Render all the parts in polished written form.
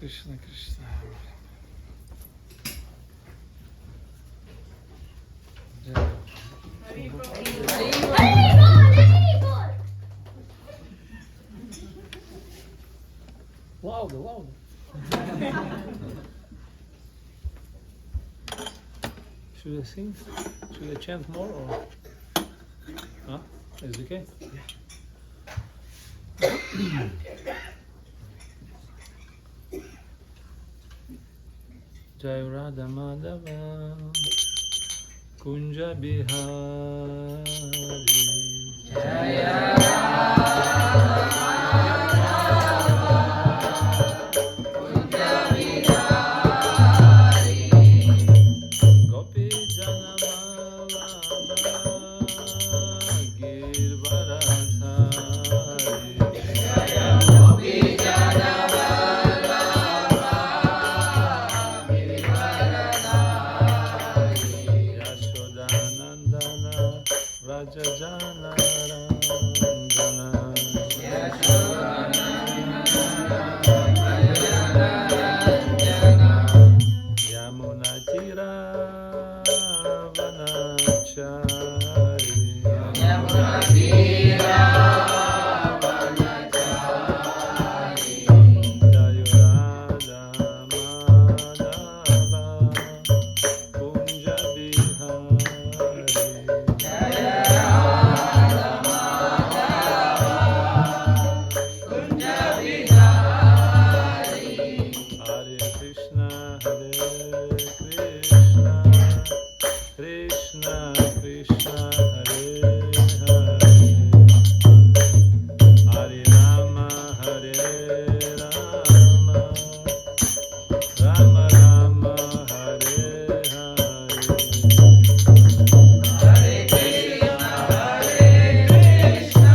Krishna Krishna. Louder, louder. Should I sing? Should I chant more or? Huh? Is it okay? Yeah. Jai Radha Madhava Kunja Bihari Jai Gopi Janamala Girvaradhari Gopi Janamala Yashodanandana Rajajana Ranjana Yamuna Tira Vanachari Yamuna Tira Vanachari Jayurada Madhava Kunja Bihari Jayurada Madhava Kunja Bihari Hare Krishna Hare Krishna Krishna Krishna Hare Hare Hare Rama Hare Rama Rama Rama Hare Hare Hare Krishna Hare Krishna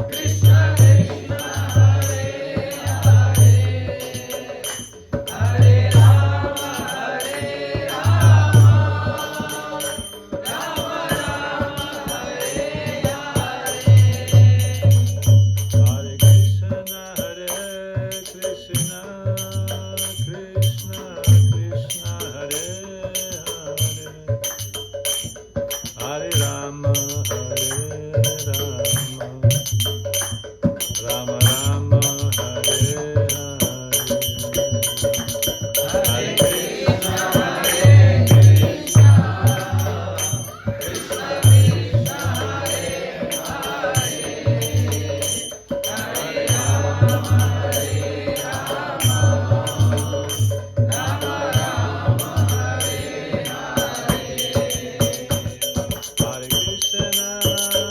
Krishna Krishna Hare Hare Hare Rama Hare Rama Rama Rama Hare Hare Hare Krishna Hare Krishna Krishna Krishna Hare Hare Hare Rama Hare Rama Rama Rama Hare Hare Hare Krishna Hare Krishna Krishna Krishna Hare Hare Hare Rama Hare Rama Rama Rama Hare Hare Hare Krishna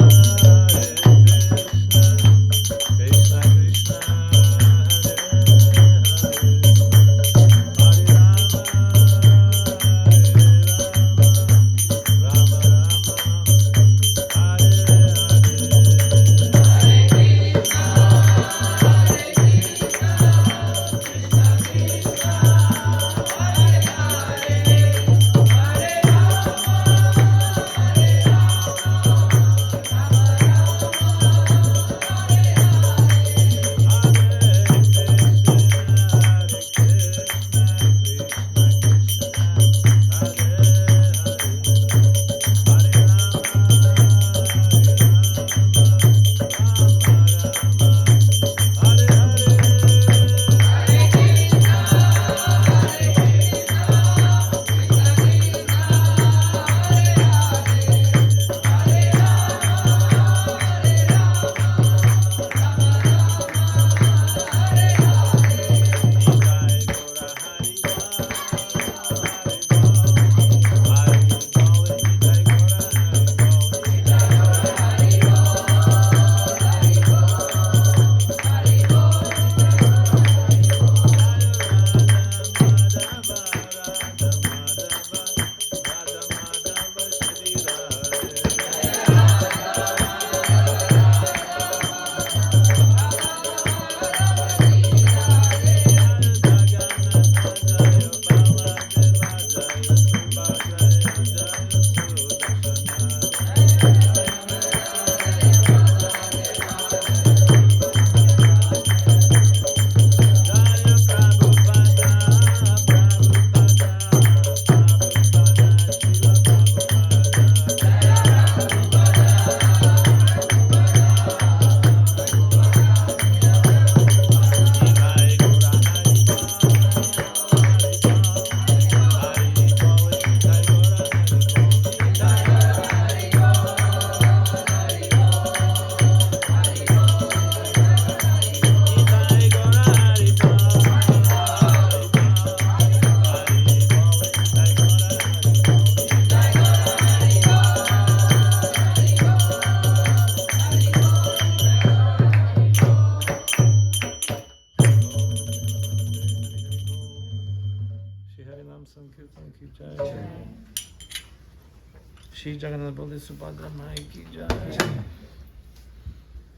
Shri Jagannath Baladev Subhadra Mai ki jai.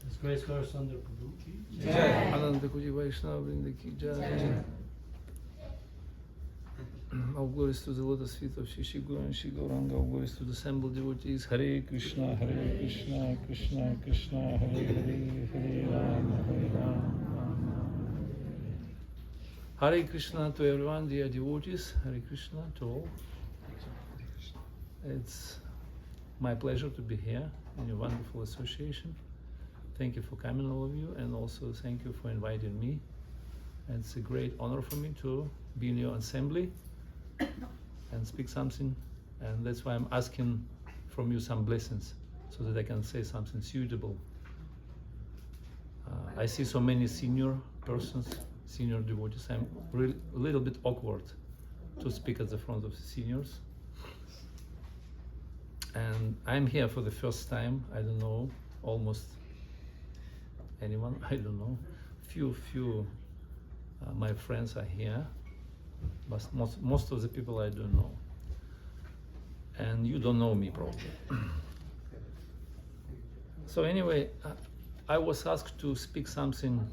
His Grace Gaurasundar Prabhu ki Jai. Ananda Koji Vaishnava Vrinda ki jai. All glories to the lotus feet of Shri Guru and Shri Gauranga. All glories to the assembled devotees. Hare Krishna, Krishna Krishna, Hare Hare, Hare Rama, Rama. Hare Krishna to everyone, dear devotees. Hare Krishna to all. It's my pleasure to be here in your wonderful association. Thank you for coming, all of you, and also thank you for inviting me. And it's a great honor for me to be in your assembly and speak something, and that's why I'm asking from you some blessings so that I can say something suitable. I see so many senior persons, senior devotees. I'm really a little bit awkward to speak at the front of the seniors. And I'm here for the first time. I don't know, almost anyone, I don't know. Few my friends are here, but most of the people I don't know. And you don't know me probably. So anyway, I was asked to speak something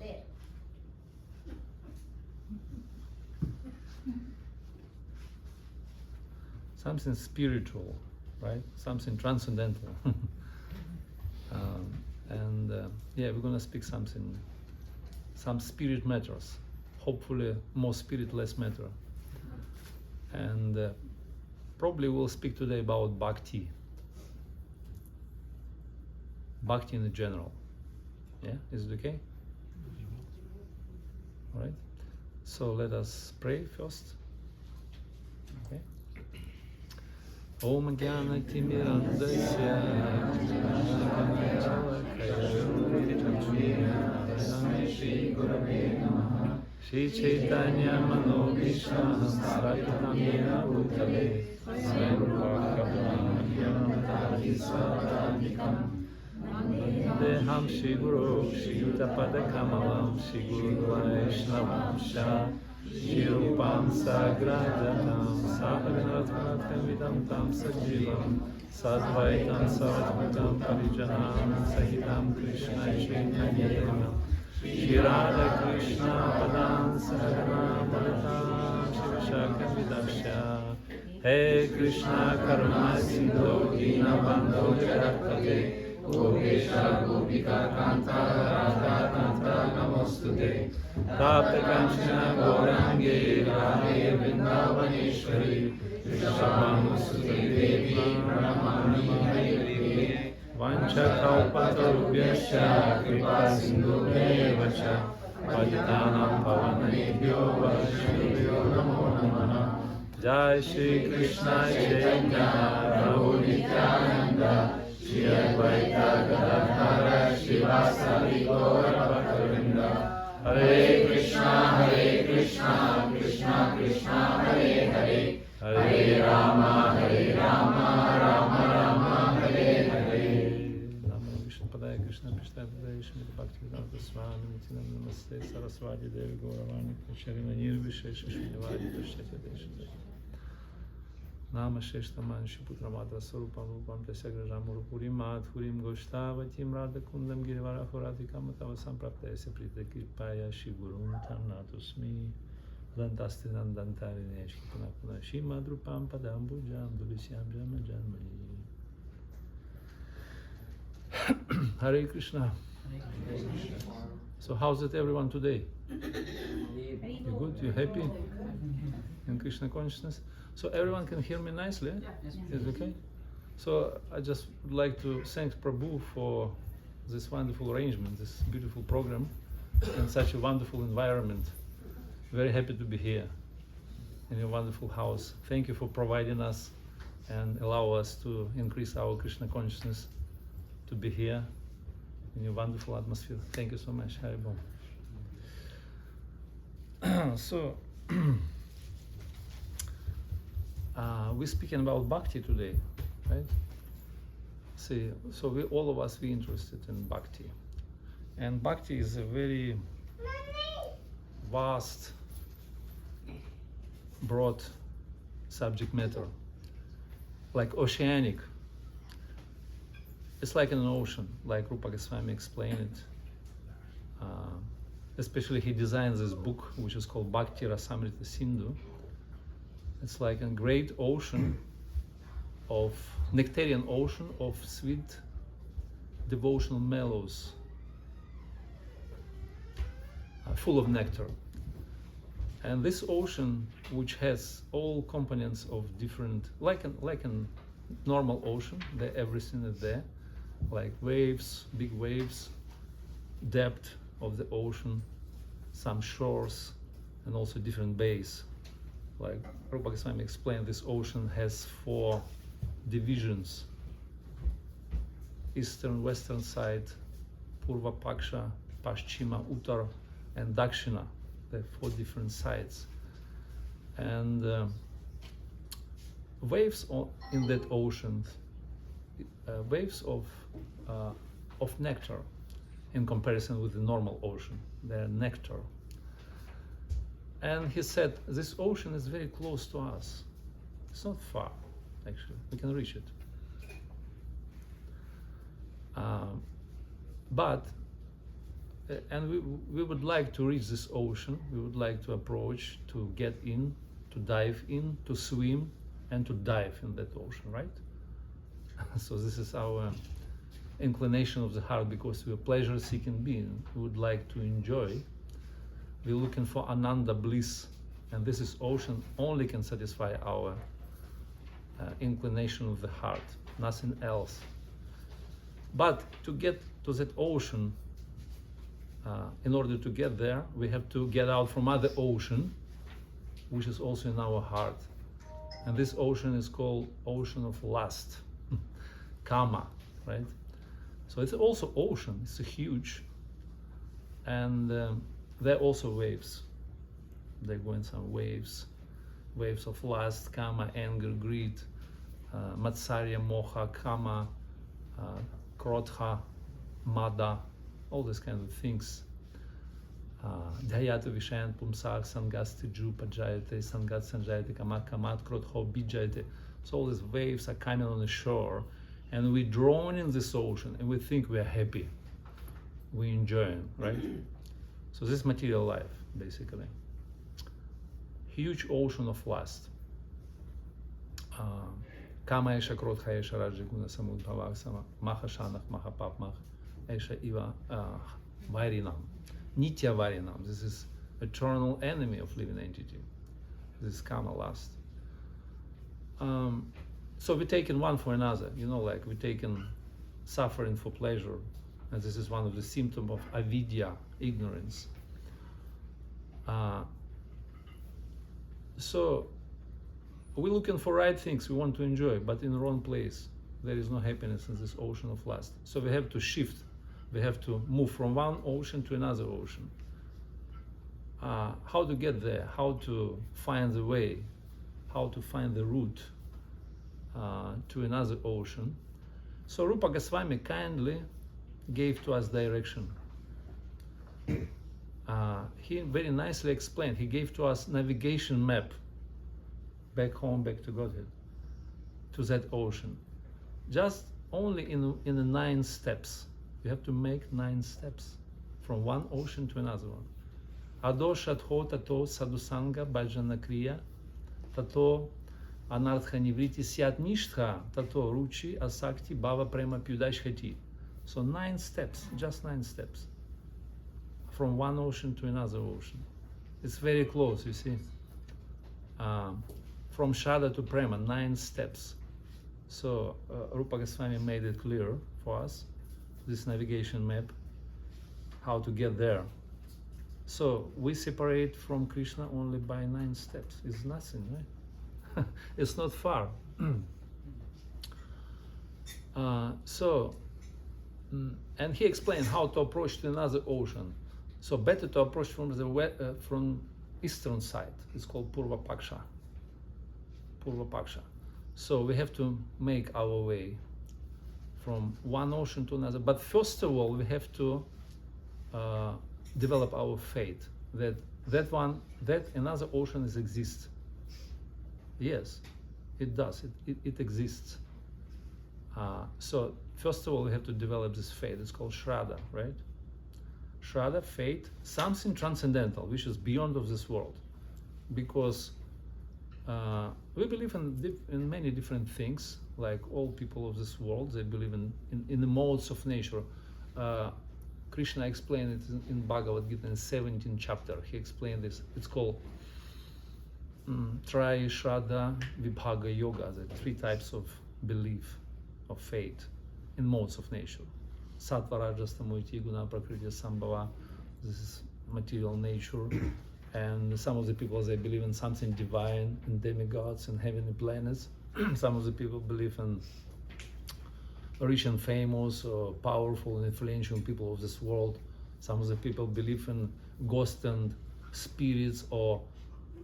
spiritual, right? Something transcendental. Yeah, we're gonna speak some spirit matters. Hopefully more spirit, less matter. And probably we'll speak today about Bhakti. Bhakti in general. Yeah, is it okay? All right. So let us pray first. Okay. Om Jnana Timirandasya Shri Gurave Namaha Shri Chaitanya Manobishna Srakitam Yena Bhutale Deham Shri Guru Shri Yuttapada Kamalam Shri Guru Vaishnavam Shah Shri Rupam Sagrajatam Sahaganatvanatvam Vidam Tam Sajivam Sadvaitam Savatmatam Parijanam Sahitam Krishna Chaitanya Devam Shri Radha Krishna Padam Sahaganam Balatam Shivashakam Vidasya He Krishna Karuna Sindhu Dinabandho Jagapate Gopesha Gopika Kanta Radha Kanta Namostute Tapta Kanchana Gaurange Radhe Vrindavaneshwari Vrishabhanusute Devi Pranamami Hare Vancha Kalpatarubhyasya Kripa Sindhubheva Cha Patitanam Pavanebhyo Vaishnavyo Namo Namaha Jai Shri Krishna Chaitanya Prabhu Nityananda Shri Advaita Gadadhara Shivasari Gaura Bhaktavinda Hare Krishna, Krishna Krishna, Hare Hare, Hare Rama, Rama Rama, Hare Hare. Namo Vishnu Padaya Krishna Krishna Padaya Vishnu Bhakti Vedanta Swami Nitinam Namaste Saraswati Devi Gauravani Kacharina Nirvishesha Srinivadi Tashyatya Desha Nama Sheshta Manshi Putramatra Sarupam Rupam Tasyagrajam Urupurim Madhurim Goshtavatim Radhakundam Girivara Horadhikam Tava Sampraptayasya Prita Kirpaya Shigurum Tamnatusmi Dantastinam Dantarine Shkipanapuna Shimadrupam Padambujam Dulisyam Jama Janmani Hare Krishna. So how's it everyone today? You good? You happy? In Krishna consciousness? So everyone can hear me nicely? Yes. Is it okay? So I just would like to thank Prabhu for this wonderful arrangement, this beautiful program, and such a wonderful environment. Very happy to be here in your wonderful house. Thank you for providing us and allow us to increase our Krishna consciousness to be here in your wonderful atmosphere. Thank you so much. Haribol. So, we're speaking about Bhakti today, right? See, so all of us, we're interested in Bhakti. And Bhakti is a very vast, broad subject matter, like oceanic, it's like an ocean, like Rupa Goswami explained it. Especially he designed this book, which is called Bhakti, Rasamrita, Sindhu. It's like a great ocean of nectarian ocean of sweet devotional mellows, full of nectar. And this ocean, which has all components of different, like a normal ocean, everything is there, like waves, big waves, depth of the ocean, some shores, and also different bays. Like Rupa Goswami explained, this ocean has 4 divisions: eastern, western side, Purva Paksha, Paschima, Uttar, and Dakshina. There are 4 different sides. And waves in that ocean, waves of nectar in comparison with the normal ocean. They're nectar. And he said, this ocean is very close to us. It's not far, actually. We can reach it. And we would like to reach this ocean. We would like to approach, to get in, to dive in, to swim, and to dive in that ocean, right? So this is our inclination of the heart, because we're a pleasure-seeking being. We would like to enjoy. We're looking for ananda, bliss, and this is ocean only can satisfy our inclination of the heart, nothing else. But to get to that ocean, in order to get there, we have to get out from other ocean, which is also in our heart. And this ocean is called ocean of lust, kama, right? So it's also ocean, it's a huge, and there are also waves. They're going some waves of lust, kama, anger, greed, matsarya, moha, kama, krodha, mada, all these kind of things. Dhyayata vishayan pumsak sangastiju pajayate sangat sanjayate kamat kamat krodho bijayate. So all these waves are coming on the shore, and we're drawn in this ocean, and we think we are happy, we enjoy it, right? So this is material life, basically. Huge ocean of lust. Kama esha krodha esha rajaguna samudbhavak sama mahashanach mahapapmach esha iva varinam. Nitya varinam. This is eternal enemy of living entity. This is kama lust. So we're taking one for another, like we're taking suffering for pleasure, and this is one of the symptoms of avidya, ignorance. So we're looking for right things we want to enjoy, but in the wrong place. There is no happiness in this ocean of lust. So we have to shift. We have to move from one ocean to another ocean. How to get there? How to find the way? How to find the route to another ocean? So Rupa Goswami kindly gave to us direction. He very nicely explained. He gave to us navigation map back home, back to Godhead, to that ocean. Just only in the 9 steps. You have to make 9 steps from one ocean to another one. Ado shatho tato sadhusanga bhajana kriya tato anartha nivriti syat nishtha tato ruchi asakti bhava prema pyudashhati. So 9 steps, just 9 steps. From one ocean to another ocean. It's very close, you see. From Shraddha to Prema, 9 steps. So Rupa Goswami made it clear for us, this navigation map, how to get there. So we separate from Krishna only by 9 steps. It's nothing, right? It's not far. And he explained how to approach to another ocean. So better to approach from the from eastern side. It's called Purva Paksha. Purva Paksha. So we have to make our way from one ocean to another. But first of all, we have to develop our faith that another ocean exists. Yes, it does. It exists. So first of all, we have to develop this faith. It's called Shraddha, right? Shraddha, faith, something transcendental, which is beyond of this world. Because we believe in many different things, like all people of this world. They believe in the modes of nature. Krishna explained it in Bhagavad Gita in 17th chapter. He explained this. It's called Traya Shraddha Vibhaga Yoga, the three types of belief, of faith, in modes of nature. Sattva, Rajas, Tamoiti, Guna, Prakriti, Sambhava. This is material nature. And some of the people, they believe in something divine, in demigods, in heavenly planets. Some of the people believe in rich and famous, or powerful and influential people of this world. Some of the people believe in ghosts and spirits or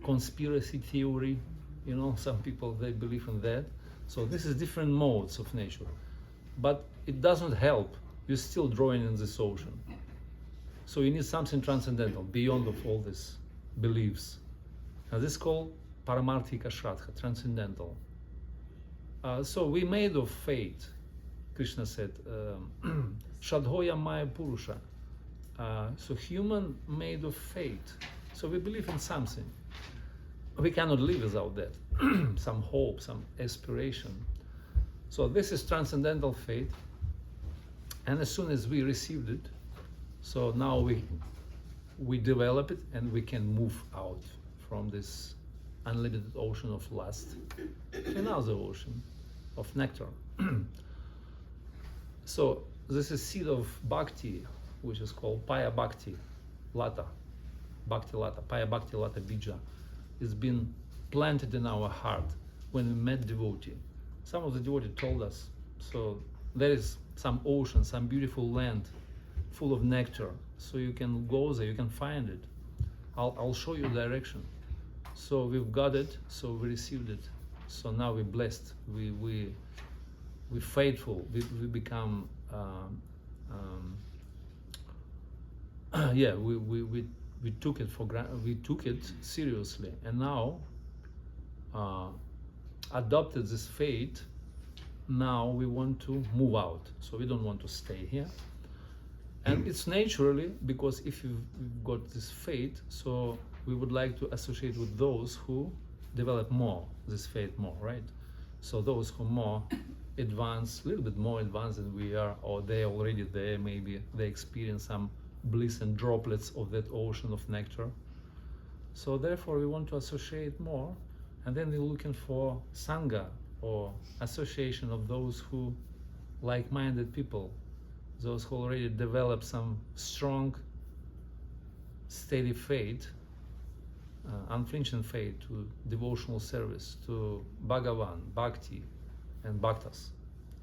conspiracy theory. You know, some people, they believe in that. So this is different modes of nature. But it doesn't help. You're still drawing in this ocean. So you need something transcendental, beyond of all these beliefs. And this is called Paramarthika Shraddha, transcendental. So we made of faith. Krishna said, Shadhoya Maya Purusha. So human made of faith. So we believe in something. We cannot live without that. Some hope, some aspiration. So this is transcendental faith. And as soon as we received it, so now we develop it and we can move out from this unlimited ocean of lust to another ocean of nectar. So this is seed of Bhakti, which is called Paya Bhakti Lata, Bhakti Lata, Paya Bhakti Lata Bija. It's been planted in our heart when we met devotee. Some of the devotee told us, so there is some ocean, some beautiful land full of nectar. So you can go there, you can find it. I'll show you direction. So we've got it, so we received it. So now we're blessed, we're faithful, we become, we took it for granted, we took it seriously, and now adopted this faith. Now we want to move out, so we don't want to stay here. And it's naturally, because if you've got this faith, so we would like to associate with those who develop more, this faith more, right? So those who more advanced, a little bit more advanced than we are, or they're already there, maybe they experience some bliss and droplets of that ocean of nectar. So therefore we want to associate more, and then we're looking for Sangha, or association of those who like-minded people, those who already develop some strong, steady faith, unflinching faith to devotional service, to Bhagavan, Bhakti, and Bhaktas,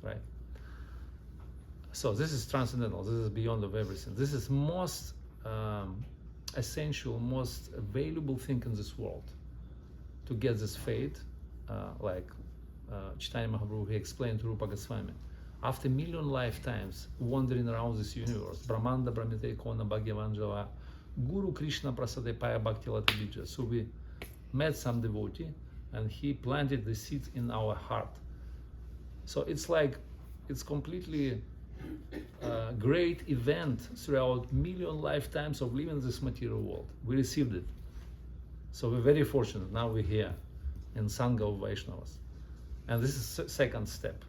right? So this is transcendental, this is beyond of everything. This is most essential, most valuable thing in this world, to get this faith, like Chaitanya Mahaprabhu, he explained to Rupa Goswami. After 1,000,000 lifetimes wandering around this universe, Brahmanda, Brahmite, Kona, Bhagyavanjava, Guru Krishna Prasade Paya Bhakti Lata Bija. So we met some devotee and he planted the seed in our heart. So it's like, it's completely a great event throughout 1,000,000 lifetimes of living in this material world. We received it. So we're very fortunate. Now we're here in Sangha of Vaishnavas. And this is second step.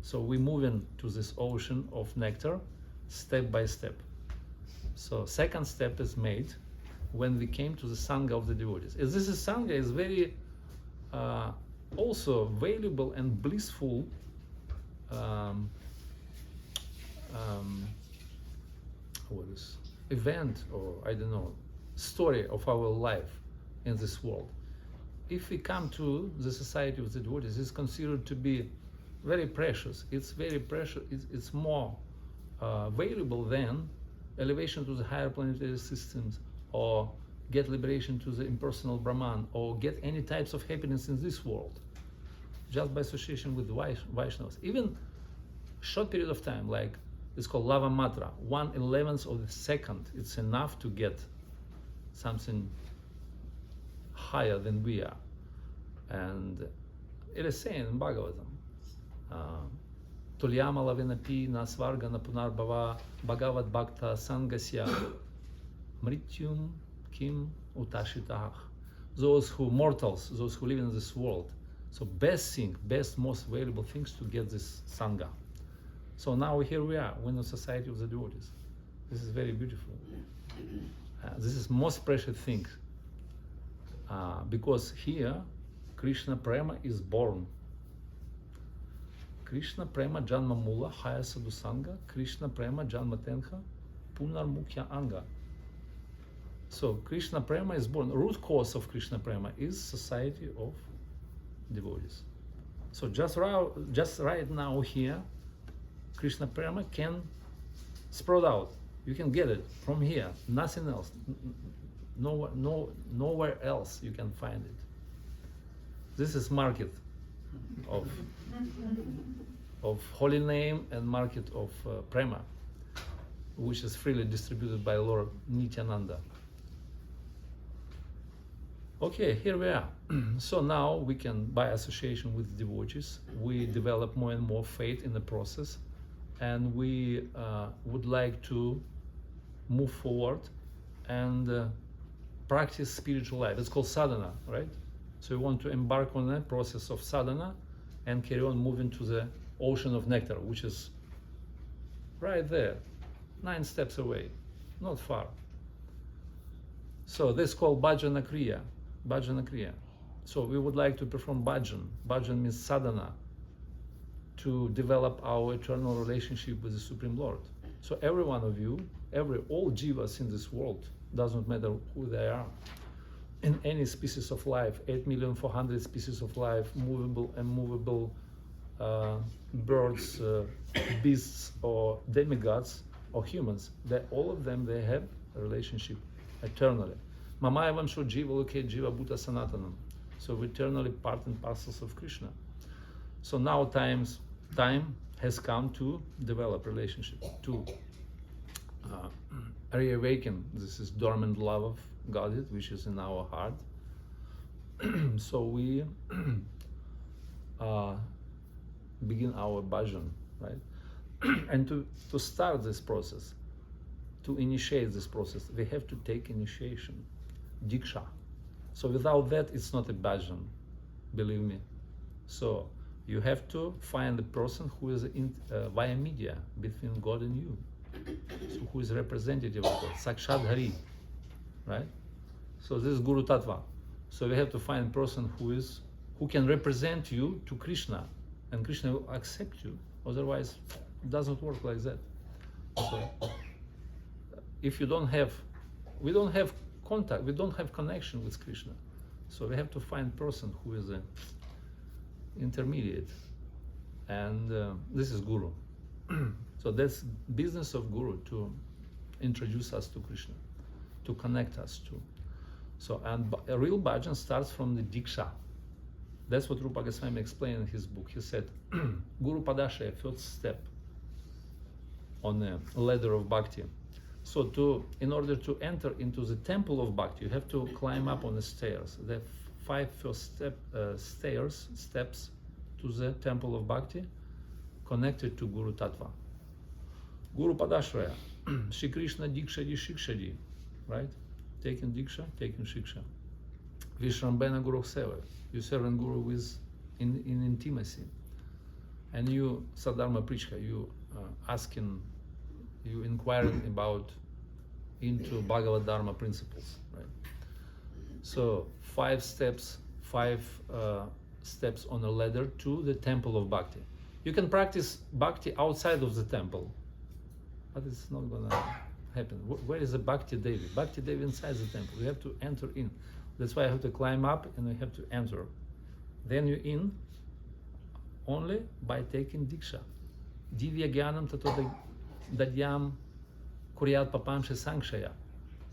So we move into this ocean of nectar step by step. So second step is made when we came to the Sangha of the devotees. As this is Sangha is very also valuable and blissful event, or I don't know, story of our life in this world. If we come to the society of the devotees, it's considered to be very precious. It's very precious. It's more valuable than elevation to the higher planetary systems, or get liberation to the impersonal Brahman, or get any types of happiness in this world, just by association with Vaishnavas. Even short period of time, like it's called lava matra, 1/11th of a second, it's enough to get something higher than we are. And it is saying in Bhagavatam, Tulyama lavenapi na svarga na punarbhava bhagavad bhakta sangasya mrityum kim utashitah. Those who mortals, those who live in this world. So best thing, best, most valuable things to get this sangha. So now here we are, we're in the society of the devotees. This is very beautiful. This is most precious thing. Because here, Krishna Prema is born. Krishna Prema Janma Mula Haya Sadhu Sangha, Krishna Prema Janma Tenha Punar Mukhya Anga. So Krishna Prema is born. Root cause of Krishna Prema is society of devotees. So just right now here, Krishna Prema can sprout out. You can get it from here, nothing else. Nowhere else you can find it. This is market of holy name and market of Prema, which is freely distributed by Lord Nityananda. Okay, here we are. So now we can, by association with devotees, we develop more and more faith in the process, and we would like to move forward and practice spiritual life. It's called sadhana, right? So we want to embark on a process of sadhana and carry on moving to the ocean of nectar, which is right there, 9 steps away, not far. So this is called bhajana kriya. Bhajana kriya. So we would like to perform bhajan. Bhajan means sadhana, to develop our eternal relationship with the Supreme Lord. So every one of you, all jivas in this world, doesn't matter who they are, in any species of life, 8,400,000 species of life, movable and movable birds, beasts, or demigods, or humans, all of them, they have a relationship eternally. Mama evam sho jiva loke jiva bhuta sanatanam. So we're eternally part and parcels of Krishna. So now time has come to develop relationship, to reawaken this dormant love of Godhead, which is in our heart. So we begin our bhajan, right? And to start this process, to initiate this process, we have to take initiation, diksha. So without that, it's not a bhajan, believe me. So you have to find the person who is via media between God and you. So who is representative of God, Sakshat Hari, right? So this is Guru Tattva. So we have to find a person who can represent you to Krishna, and Krishna will accept you. Otherwise, it doesn't work like that. So if we don't have contact, we don't have connection with Krishna. So we have to find a person who is an intermediate, and this is Guru. So that's business of Guru, to introduce us to Krishna, to connect us to. So, and a real bhajan starts from the diksha. That's what Rupa Goswami explained in his book. He said, Guru Padashaya, first step on the ladder of bhakti. So in order to enter into the temple of bhakti, you have to climb up on the stairs. The 5 first steps to the temple of bhakti, connected to Guru Tattva. Guru Padashraya, Shri Krishna Dikshadi Shikshadi, right? Taking Diksha, taking Shiksha. Vishrambena Guru Seva, you serve Guru in intimacy. And you, Sadharma Prichka, you inquiring into Bhagavad Dharma principles, right? So 5 steps on a ladder to the temple of bhakti. You can practice bhakti outside of the temple, but it's not gonna happen. Where is the Bhakti Devi? Bhakti Devi inside the temple. You have to enter in. That's why I have to climb up and I have to enter. Then you're in only by taking Diksha. Divya Gyanam Tato Dadyam Kuryat Papamshe Sankshaya.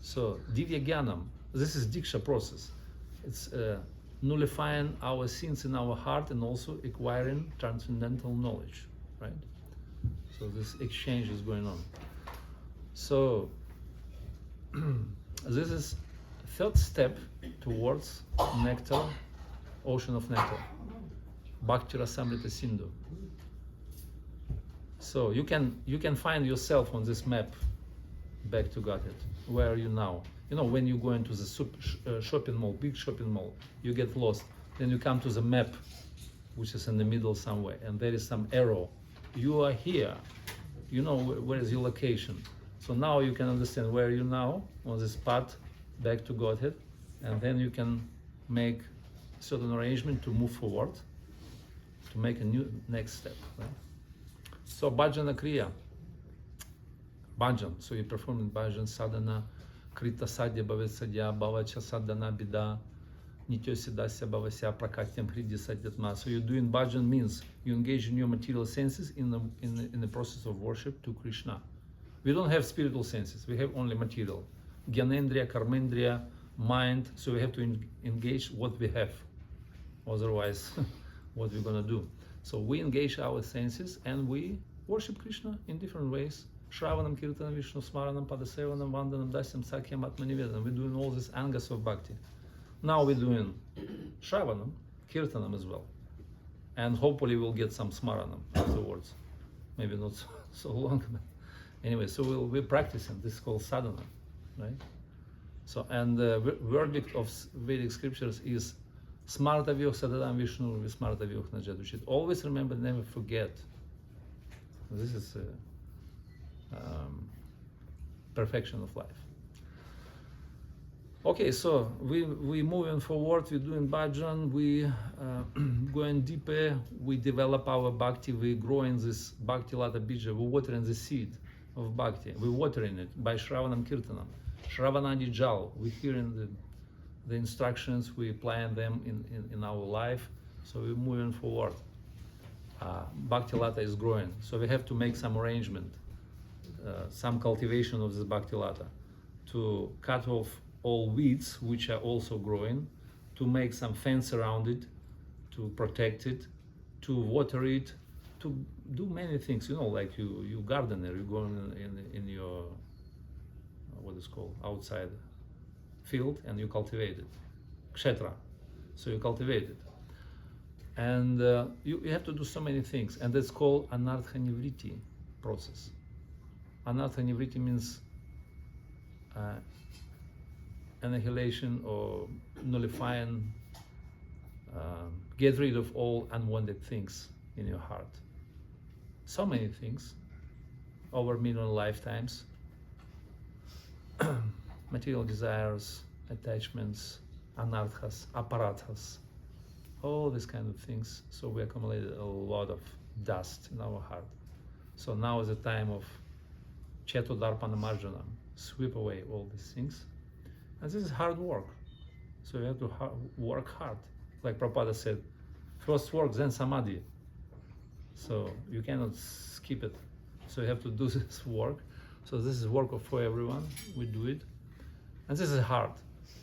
So Divya Gyanam, this is Diksha process. It's nullifying our sins in our heart and also acquiring transcendental knowledge, right? So this exchange is going on. So this is 3rd step towards nectar, ocean of nectar, Bhakti rasamrita sindhu. So you can find yourself on this map back to Godhead. Where are you now? You know, when you go into the shopping mall, big shopping mall, you get lost. Then you come to the map, which is in the middle somewhere, and there is some arrow. You are here. You know where is your location. So now you can understand where you now on this path back to Godhead, and then you can make certain arrangement to move forward, to make a new next step. Right? So bhajana kriya. Bhajan. So you perform in bhajan sadhana, krita sadhya bhavet sadhya, bhavacha sadhana bida, nityo siddhasya bhavasya prakatyam hridi satyatma. So you're doing bhajan means you engage in your material senses in the process of worship to Krishna. We don't have spiritual senses, we have only material. Gyanendriya, karmendriya, mind, so we have to engage what we have. Otherwise, what we're gonna do? So we engage our senses and we worship Krishna in different ways. Shravanam, Kirtanam, Vishnu Smaranam, Padasevanam, Vandanam, Dasyam, Sakyam, Atmanivedanam. We're doing all these angas of bhakti. Now we're doing Shravanam, Kirtanam as well. And hopefully we'll get some Smaranam afterwards. Maybe not so long, but anyway, so we're practicing. This is called sadhana, right? So, and the verdict of Vedic scriptures is Smartavyok Sadadam Vishnu Vismartavyok Najadushit. Always remember, never forget. This is perfection of life. Okay, so we moving forward, we're doing bhajan, we going deeper, we develop our bhakti, we growing this bhakti lata bija, we're watering the seed of bhakti, we're watering it by Shravanam Kirtanam. Shravanadi Jal, we're hearing the instructions, we applying them in our life, so we're moving forward. Bhakti lata is growing, so we have to make some arrangement, some cultivation of this bhakti lata, to cut off all weeds which are also growing, to make some fence around it, to protect it, to water it, to do many things. You know, like you gardener, you go in your what is called outside field and you cultivate it, kshetra. So you cultivate it, and you have to do so many things, and that's called anartha nivriti process. Anartha nivriti means annihilation or nullifying, get rid of all unwanted things in your heart. So many things over million lifetimes. Material desires, attachments, anarthas, aparathas, all these kind of things. So we accumulated a lot of dust in our heart. So now is the time of Chetodarpana Marjanam, sweep away all these things. And this is hard work. So you have to work hard. Like Prabhupada said, first work, then samadhi. So you cannot skip it. So you have to do this work. So this is work for everyone. We do it. And this is hard.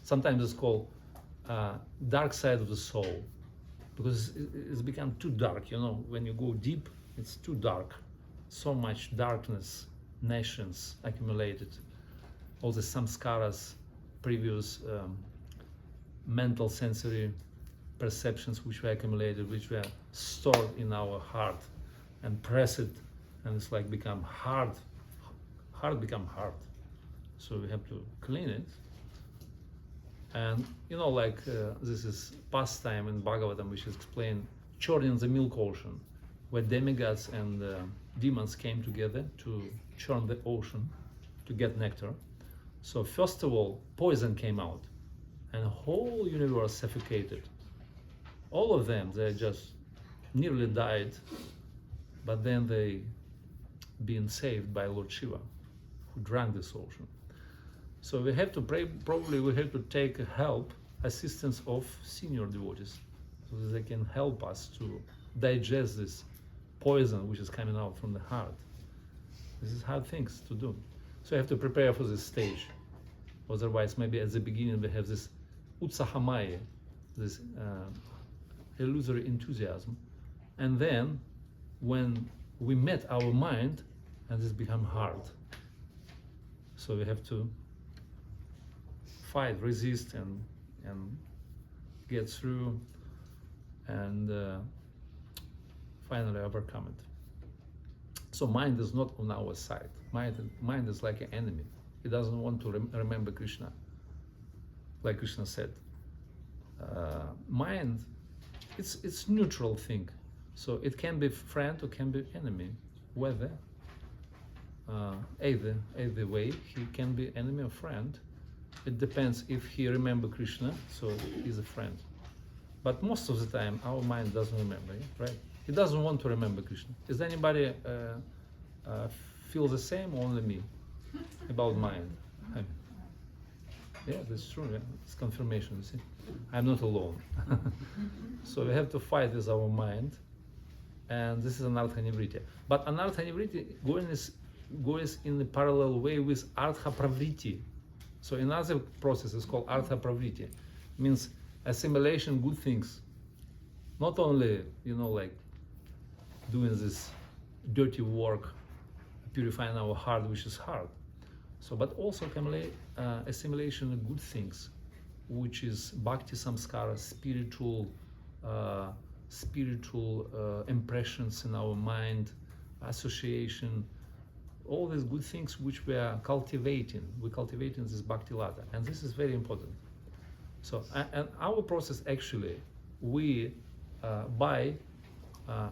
Sometimes it's called dark side of the soul, because it's become too dark. You know, when you go deep, it's too dark. So much darkness, nations accumulated. All the samskaras, previous mental sensory perceptions which were accumulated, which were stored in our heart, and press it, and it's like become hard become hard. So we have to clean it. And you know, like this is pastime in Bhagavatam, which is explained, churning the milk ocean, where demigods and demons came together to churn the ocean to get nectar. So first of all, poison came out, and the whole universe suffocated. All of them, they just nearly died, but then they being saved by Lord Shiva, who drank this ocean. So we have to pray, probably we have to take help, assistance of senior devotees, so that they can help us to digest this poison which is coming out from the heart. This is hard things to do. So you have to prepare for this stage. Otherwise, maybe at the beginning we have this utsahamaya, this illusory enthusiasm. And then when we met our mind, and this become hard. So we have to fight, resist, and get through, and finally overcome it. So mind is not on our side. Mind is like an enemy. It doesn't want to remember Krishna. Like Krishna said, mind, it's neutral thing. So it can be friend or can be enemy. Whether either way, he can be enemy or friend. It depends if he remember Krishna, so he's a friend. But most of the time, our mind doesn't remember, right? He doesn't want to remember Krishna. Is anybody feel the same, or only me, about mind? Yeah, that's true. Yeah? It's confirmation. You see, I'm not alone. So we have to fight with our mind, and this is anartha nivriti. But anartha nivriti goes in the parallel way with artha pravriti. So another process is called artha pravriti, means assimilation good things. Not only, like doing this dirty work, purifying our heart, which is hard. So, but also assimilation of good things, which is bhakti samskara, spiritual impressions in our mind, association, all these good things which we are cultivating. We're cultivating this bhakti lata, and this is very important. So, and our process actually, we by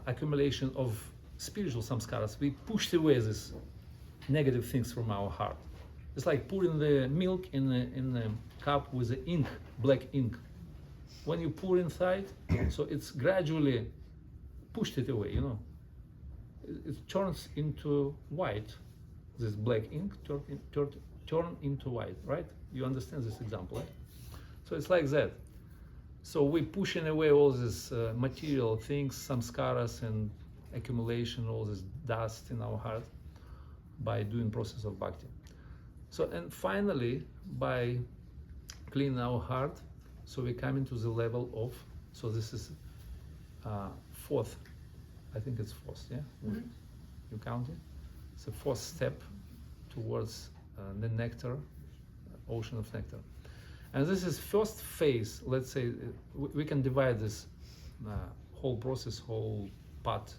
accumulation of spiritual samskaras, we pushed away these negative things from our heart. It's like pouring the milk in the cup with the ink, black ink. When you pour inside, so it's gradually pushed it away, It turns into white. This black ink turn into white, right? You understand this example, right? So it's like that. So we're pushing away all these material things, samskaras and accumulation, all this dust in our heart by doing process of bhakti. So, and finally, by cleaning our heart, so we come into the level of, so this is fourth, I think it's fourth, yeah? Mm-hmm. You count it? It's the fourth step towards the nectar, ocean of nectar. And this is first phase, let's say, we can divide this whole process, whole path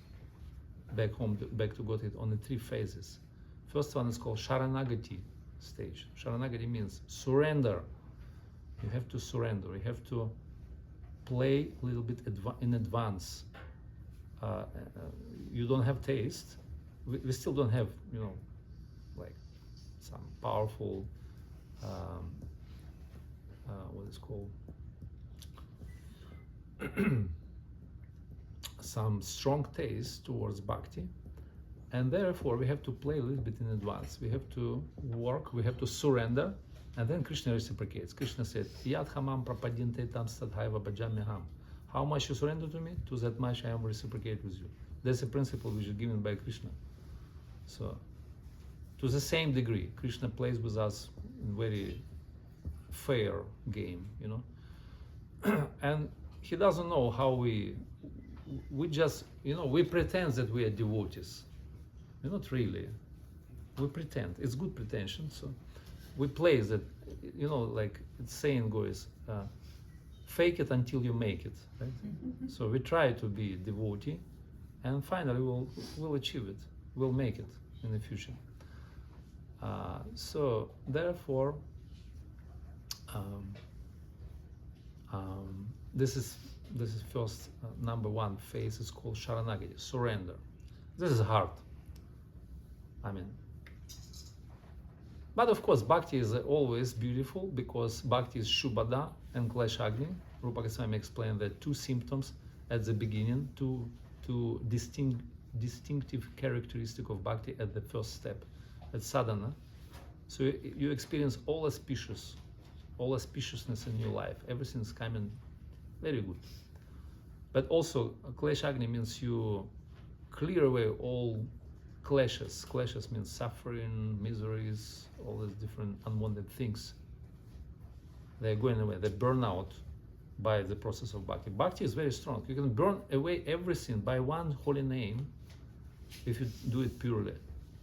back home, back to Godhead, on the three phases. First one is called Sharanagati stage. Sharanagati means surrender. You have to surrender. You have to play a little bit in advance. You don't have taste. We still don't have, like some powerful, what is called, some strong taste towards bhakti. And therefore, we have to play a little bit in advance. We have to work, we have to surrender, and then Krishna reciprocates. Krishna said, Yad hamam prapadinte tam stadhaiva bhajamyaham. How much you surrender to me, to that much I am reciprocate with you. That's a principle which is given by Krishna. So, to the same degree, Krishna plays with us in very fair game, And he doesn't know how we just, we pretend that we are devotees. We're not really. We pretend. It's good pretension. So we play that, like it's saying goes, fake it until you make it, right? So we try to be devotee, and finally we'll achieve it. We'll make it in the future. So therefore, this is first number one phase. It's called Sharanagati, surrender. This is hard. But of course, bhakti is always beautiful because bhakti is Shubhada and Kleshagni. Rupa Goswami explained that two symptoms at the beginning, two distinctive characteristic of bhakti at the first step, at sadhana. So you experience all auspiciousness in your life. Everything's coming very good. But also, Kleshagni means you clear away all clashes. Clashes means suffering, miseries, all these different unwanted things. They're going away. They burn out by the process of bhakti. Bhakti is very strong. You can burn away everything by one holy name if you do it purely,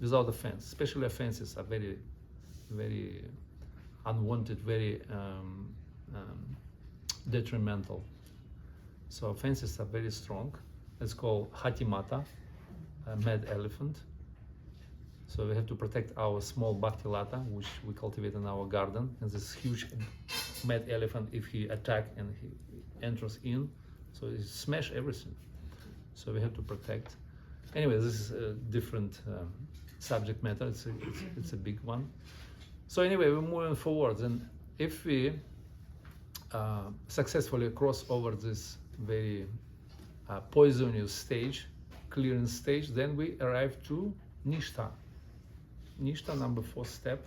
without offense. Especially offenses are very, very unwanted, very detrimental. So offenses are very strong. It's called Hatimata, mad elephant. So we have to protect our small Bhakti Lata, which we cultivate in our garden. And this huge mad elephant, if he attack and he enters in, so he smash everything. So we have to protect. Anyway, this is a different subject matter. It's a big one. So anyway, we're moving forward. And if we successfully cross over this very poisonous stage, clearing stage, then we arrive to Nishta. Nishta, number 4 step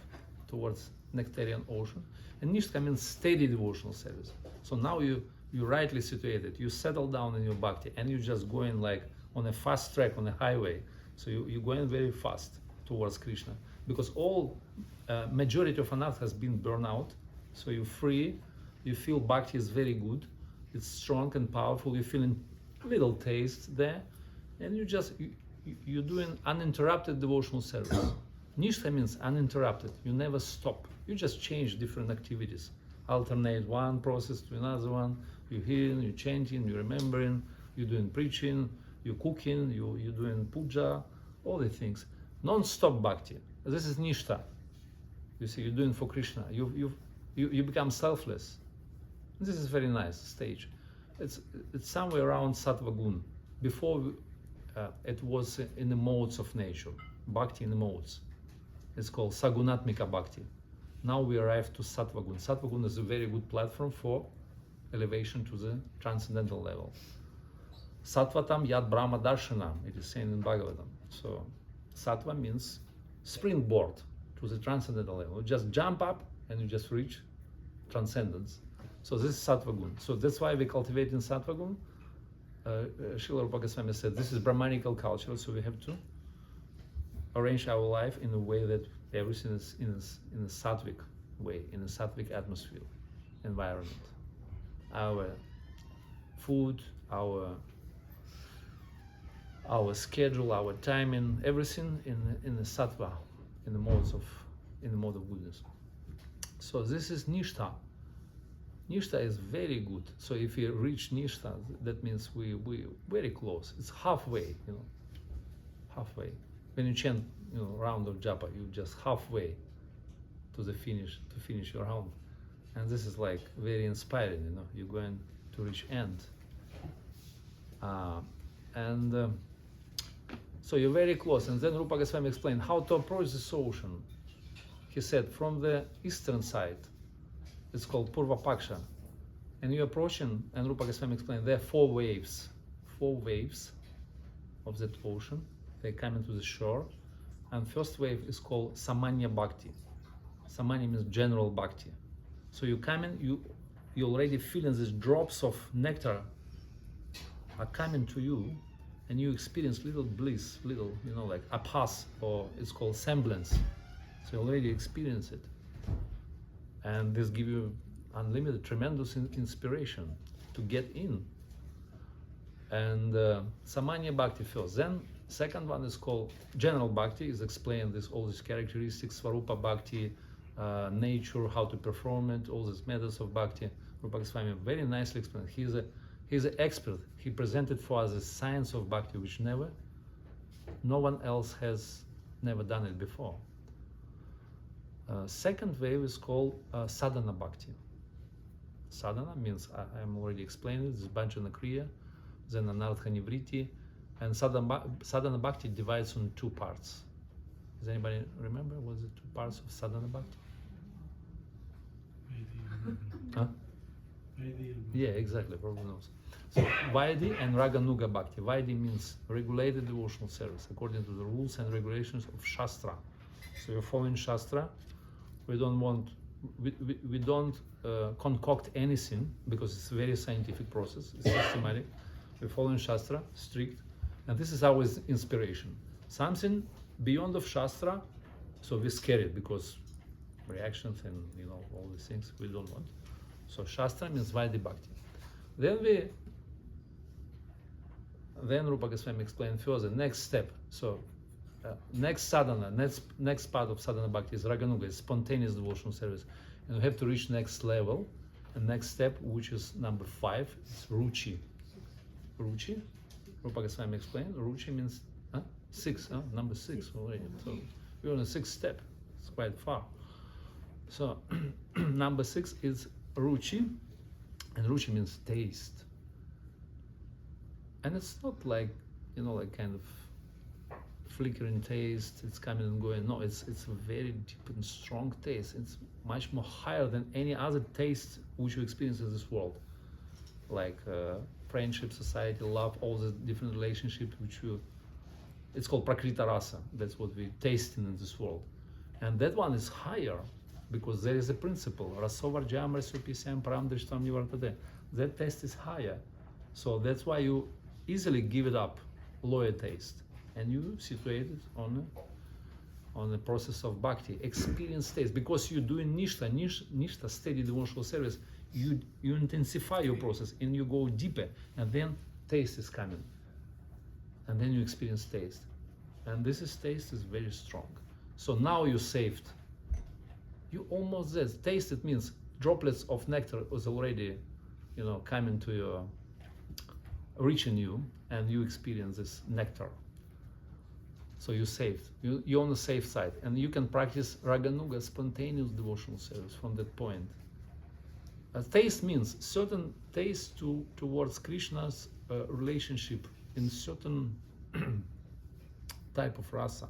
towards Nectarian ocean. And Nishta means steady devotional service. So now you're rightly situated. You settle down in your bhakti and you're just going like on a fast track, on a highway. So you're going very fast towards Krishna. Because all majority of anartha has been burned out. So you're free. You feel bhakti is very good. It's strong and powerful. You're feeling little taste there. And you're doing uninterrupted devotional service. Nishta means uninterrupted. You never stop. You just change different activities. Alternate one process to another one. You're hearing, you're chanting, you're remembering, you're doing preaching, you're cooking, you're doing puja, all the things. Non-stop bhakti. This is Nishta. You see, you're doing for Krishna. You become selfless. This is a very nice stage. It's somewhere around Sattva Gun. Before it was in the modes of nature, bhakti in the modes. It's called Sagunatmika Bhakti. Now we arrive to Sattva Gun. Sattva Gun is a very good platform for elevation to the transcendental level. Sattvatam Yad Brahma Darshanam, it is saying in Bhagavatam. So Sattva means springboard to the transcendental level. You just jump up and you just reach transcendence. So this is Sattva Gun. So that's why we cultivate in Sattva Gun. Srila Rupa Goswami said this is Brahmanical culture, so we have to arrange our life in a way that everything is in a sattvic way, in a sattvic atmosphere, environment. Our food, our schedule, our timing, everything in the sattva, in the mode of goodness. So this is Nishta. Nishta is very good. So if you reach Nishta, that means we very close. It's halfway, halfway. When you chant, round of japa, you just halfway to finish your round. And this is like very inspiring, you're going to reach end. So you're very close. And then Rupa Goswami explained how to approach this ocean. He said from the eastern side, it's called Purva Paksha. And you're approaching, and Rupa Goswami explained, there are 4 waves of that ocean. They come into the shore. And first wave is called Samanya Bhakti. Samanya means general Bhakti. So you come in, you already feeling these drops of nectar are coming to you, and you experience little bliss, like apas, or it's called semblance. So you already experience it. And this gives you unlimited, tremendous inspiration to get in. And Samanya Bhakti first. Then second one is called General Bhakti, is explained all these characteristics, Svarupa Bhakti, nature, how to perform it, all these methods of Bhakti. Rupa Goswami very nicely explained. He's an expert. He presented for us the science of Bhakti, which no one else has never done it before. Second wave is called Sadhana Bhakti. Sadhana means, I'm already explained it, this is Bhanjana Kriya, then Anartha Nivriti, and Sadhana Bhakti divides on 2 parts. Does anybody remember what the 2 parts of Sadhana Bhakti? Huh? Yeah, exactly, probably knows. So Vaidhi and Raganuga Bhakti. Vaidhi means regulated devotional service according to the rules and regulations of Shastra. So you're following Shastra. We don't concoct anything because it's a very scientific process. It's systematic. We're following Shastra, strict, and this is our inspiration. Something beyond of Shastra, so we scare it because reactions and all these things we don't want. So Shastra means Vaidhi Bhakti. Then Rupa Goswami explained further, next step. So next sadhana, next part of sadhana bhakti is Raganuga, it's spontaneous devotional service. And we have to reach next level. And next step, which is number 5, is Ruchi. Ruchi, Rupa Goswami explained, Ruchi means 6, number 6 already. So You're on the 6th step. It's quite far. So number 6 is ruchi, and ruchi means taste. And it's not like, like kind of flickering taste, it's coming and going. No, it's a very deep and strong taste. It's much more higher than any other taste which you experience in this world. Like friendship, society, love, all the different relationships it's called prakrita rasa. That's what we tasting in this world. And that one is higher because there is a principle. That taste is higher. So that's why you easily give it up, lower taste. And you situate it on the process of bhakti, experience taste. Because you're doing nishta, steady devotional service, you intensify your process and you go deeper, and then taste is coming. And then you experience taste. And taste is very strong. So now you're saved. You almost there. Taste, it means droplets of nectar was already, coming to your, reaching you, and you experience this nectar. So you're saved. You're on the safe side, and you can practice raganuga, spontaneous devotional service from that point. Taste means certain taste towards Krishna's relationship in certain type of rasa.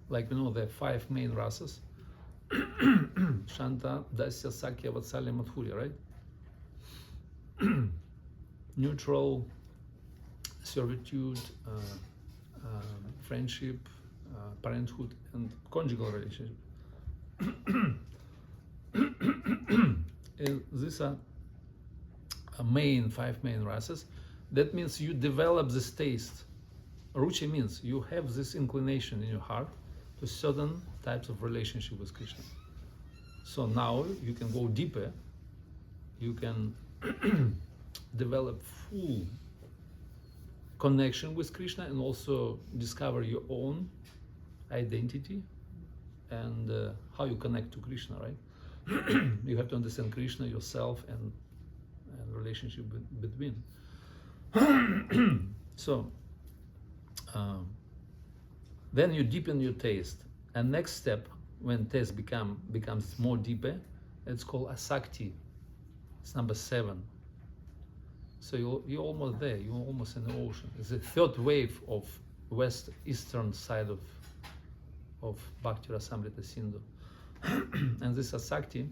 Like the 5 main rasas: Shanta, Dasya, Sakya, Vatsalya, Madhurya, right? Neutral, servitude, friendship, parenthood, and conjugal relationship. These are 5 main rasas. That means you develop this taste. Ruchi means you have this inclination in your heart to certain types of relationship with Krishna. So now you can go deeper. You can develop full connection with Krishna and also discover your own identity and how you connect to Krishna, right? You have to understand Krishna, yourself, and relationship between. So then you deepen your taste, and next step, when taste becomes more deeper, it's called asakti. It's number 7. So you're almost there. You're almost in the ocean. It's the 3rd wave of west-eastern side of Bhakti rasamrita sindhu. And this asakti,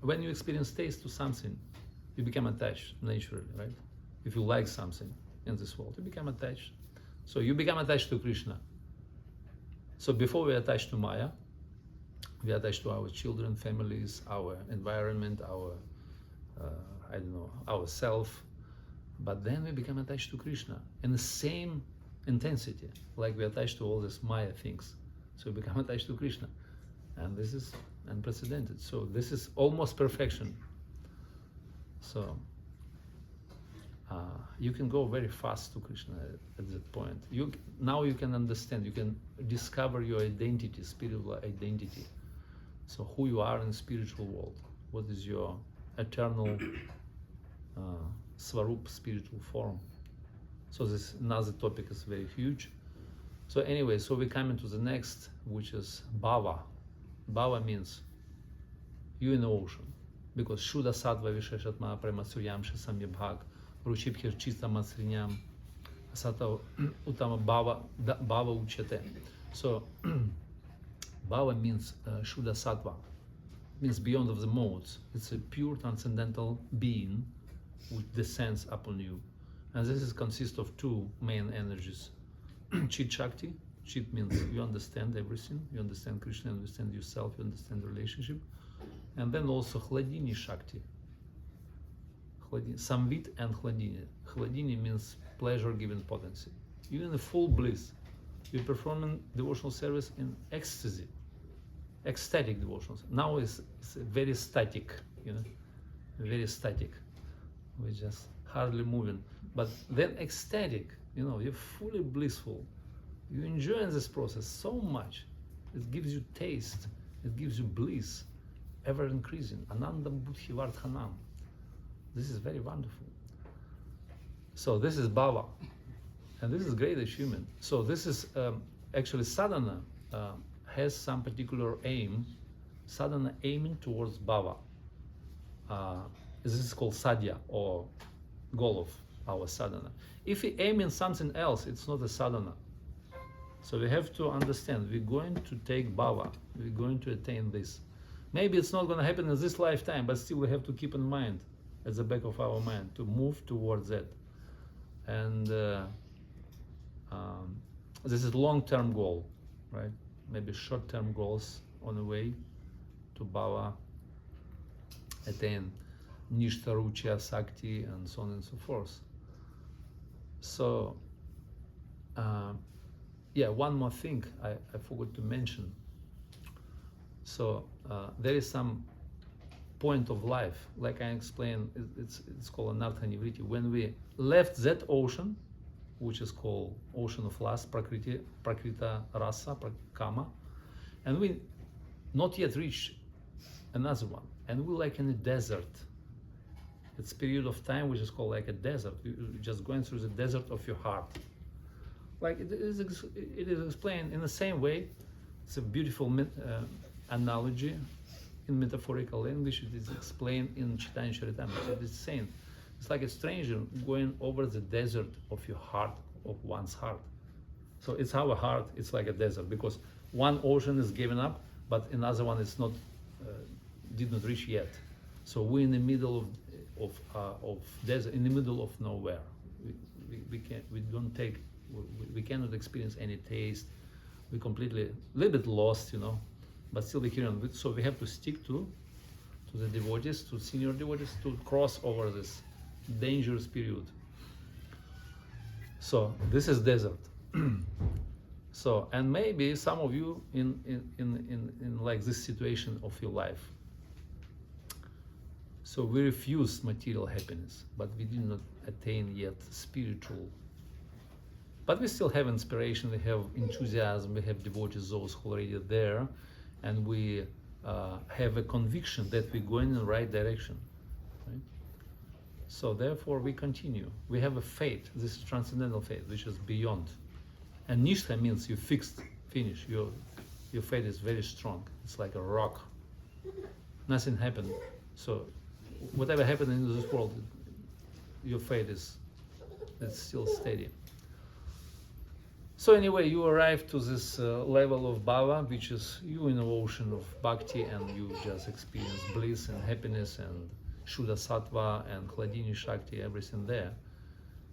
when you experience taste to something, you become attached naturally, right? If you like something in this world, you become attached. So you become attached to Krishna. So before we attach to Maya, we attach to our children, families, our environment, our our self. But then we become attached to Krishna in the same intensity, like we attach to all these Maya things. So we become attached to Krishna. And this is unprecedented. So this is almost perfection. So you can go very fast to Krishna at that point. Now you can understand, you can discover your identity, spiritual identity. So who you are in the spiritual world, what is your eternal svarup, spiritual form. So this another topic is very huge. So anyway, so we come into the next, which is bhava. Bhava means you in the ocean, because Shuddha Sattva Visheshatma Prema Suryamsha Samyabhag Ruchibhir Chita Masrinyam Sata Utama Bhava Uchate. So Bhava means Shuddha Sattva, means beyond of the modes. It's a pure transcendental being which descends upon you. And this consists of 2 main energies. Chit Shakti. Chit means you understand everything. You understand Krishna, you understand yourself, you understand the relationship. And then also Hladini Shakti. Samvit and Hladini. Hladini means pleasure-giving potency. You're in a full bliss. You're performing devotional service in ecstasy. Ecstatic devotional service. Now it's very static, very static. We're just hardly moving. But then ecstatic, you're fully blissful. You enjoy this process so much. It gives you taste. It gives you bliss, ever increasing. Anandam buddhi vardhanam. This is very wonderful. So this is bhava. And this is great achievement. So this is actually sadhana has some particular aim, sadhana aiming towards bhava. This is called sadhya, or goal of our sadhana. If we aim in something else, it's not a sadhana. So we have to understand, we're going to take bhava, we're going to attain this. Maybe it's not going to happen in this lifetime, but still we have to keep in mind, at the back of our mind, to move towards that. And this is long-term goal, right? Maybe short-term goals on the way to bhava, attain nishta, rucha, sakti, and so on and so forth. So, yeah, one more thing I forgot to mention. So there is some point of life, like I explained, it's called anartha nivriti. When we left that ocean, which is called ocean of lust, prakrita rasa, kama, and we not yet reached another one, and we're like in a desert. It's a period of time which is called like a desert. You're just going through the desert of your heart. Like it is explained in the same way. It's a beautiful analogy in metaphorical language. It is explained in Chaitanya Charitamrita. It is saying it's like a stranger going over the desert of your heart, of one's heart. So it's our heart. It's like a desert because one ocean is given up, but another one is not, did not reach yet. So we're in the middle of desert, in the middle of nowhere. We cannot experience any taste. We're completely, a little bit lost, but still we carry on. So we have to stick to the devotees, to senior devotees, to cross over this dangerous period. So this is desert. So, and maybe some of you in like this situation of your life. So we refuse material happiness, but we did not attain yet spiritual. But we still have inspiration, we have enthusiasm, we have devotees, those who are already there, and we have a conviction that we're going in the right direction. Right? So therefore we continue. We have a faith, this is transcendental faith, which is beyond. And nishtha means you fixed, finish. Your faith is very strong. It's like a rock. Nothing happened. So whatever happened in this world, your faith is still steady. So anyway, you arrive to this level of bhava, which is you in the ocean of bhakti, and you just experience bliss and happiness and shuddha sattva and hladini shakti, everything there.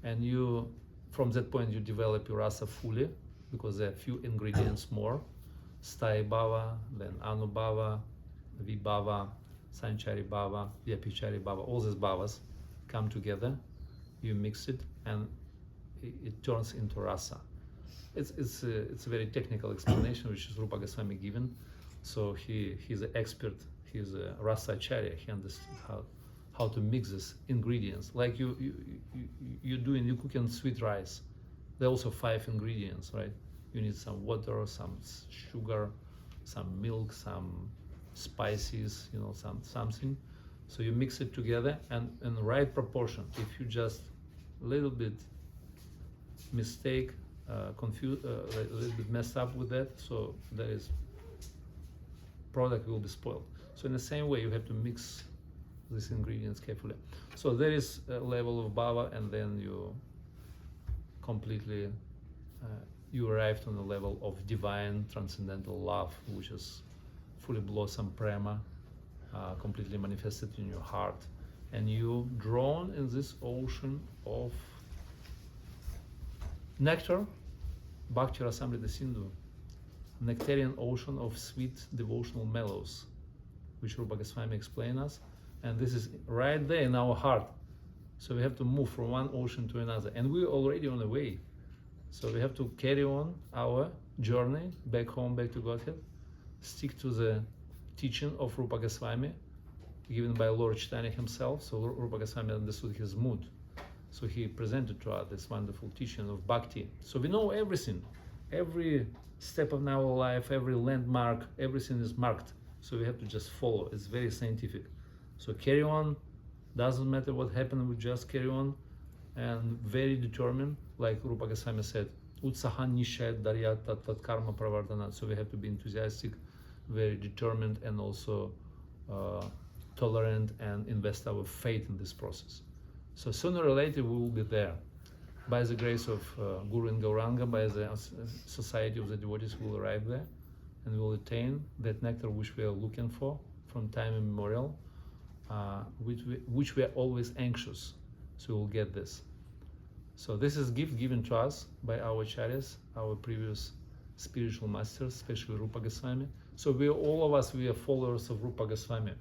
And you, from that point, you develop your rasa fully, because there are a few ingredients more. Sthaya bhava, then anubhava, vibhava, sanchari bhava, vyapichari bhava, all these bhavas come together, you mix it, and it turns into rasa. It's a very technical explanation, which is Rupa Goswami given. So he's an expert, he's a rasa acharya, he understands how to mix these ingredients. Like you're cooking sweet rice. There are also 5 ingredients, right? You need some water, some sugar, some milk, some spices, something. So you mix it together and in the right proportion. If you just a little bit mistake, confused, a little bit messed up with that, so there is product will be spoiled. So in the same way, you have to mix these ingredients carefully. So there is a level of bhava, and then you completely you arrived on the level of divine transcendental love, which is fully blossom prema, completely manifested in your heart, and you drawn in this ocean of nectar, Bhakti rasamrita sindhu, nectarian ocean of sweet devotional mellows, which Rupa Goswami explained us, and this is right there in our heart. So we have to move from one ocean to another, and we're already on the way. So we have to carry on our journey back home, back to Godhead, stick to the teaching of Rupa Goswami, given by Lord Chaitanya himself. So Rupa Goswami understood his mood. So he presented to us this wonderful teaching of Bhakti. So we know everything, every step of our life, every landmark, everything is marked. So we have to just follow. It's very scientific. So carry on, doesn't matter what happened, we just carry on, and very determined, like Rupa Goswami said, Utsahan nishat daryat tat karma pravartanat. So we have to be enthusiastic, very determined, and also tolerant, and invest our faith in this process. So sooner or later we will be there. By the grace of Guru and Gauranga, by the society of the devotees, we will arrive there, and we will attain that nectar which we are looking for from time immemorial, which we are always anxious. So we will get this. So this is gift given to us by our acharyas, our previous spiritual masters, especially Rupa Goswami. So all of us, we are followers of Rupa Goswami.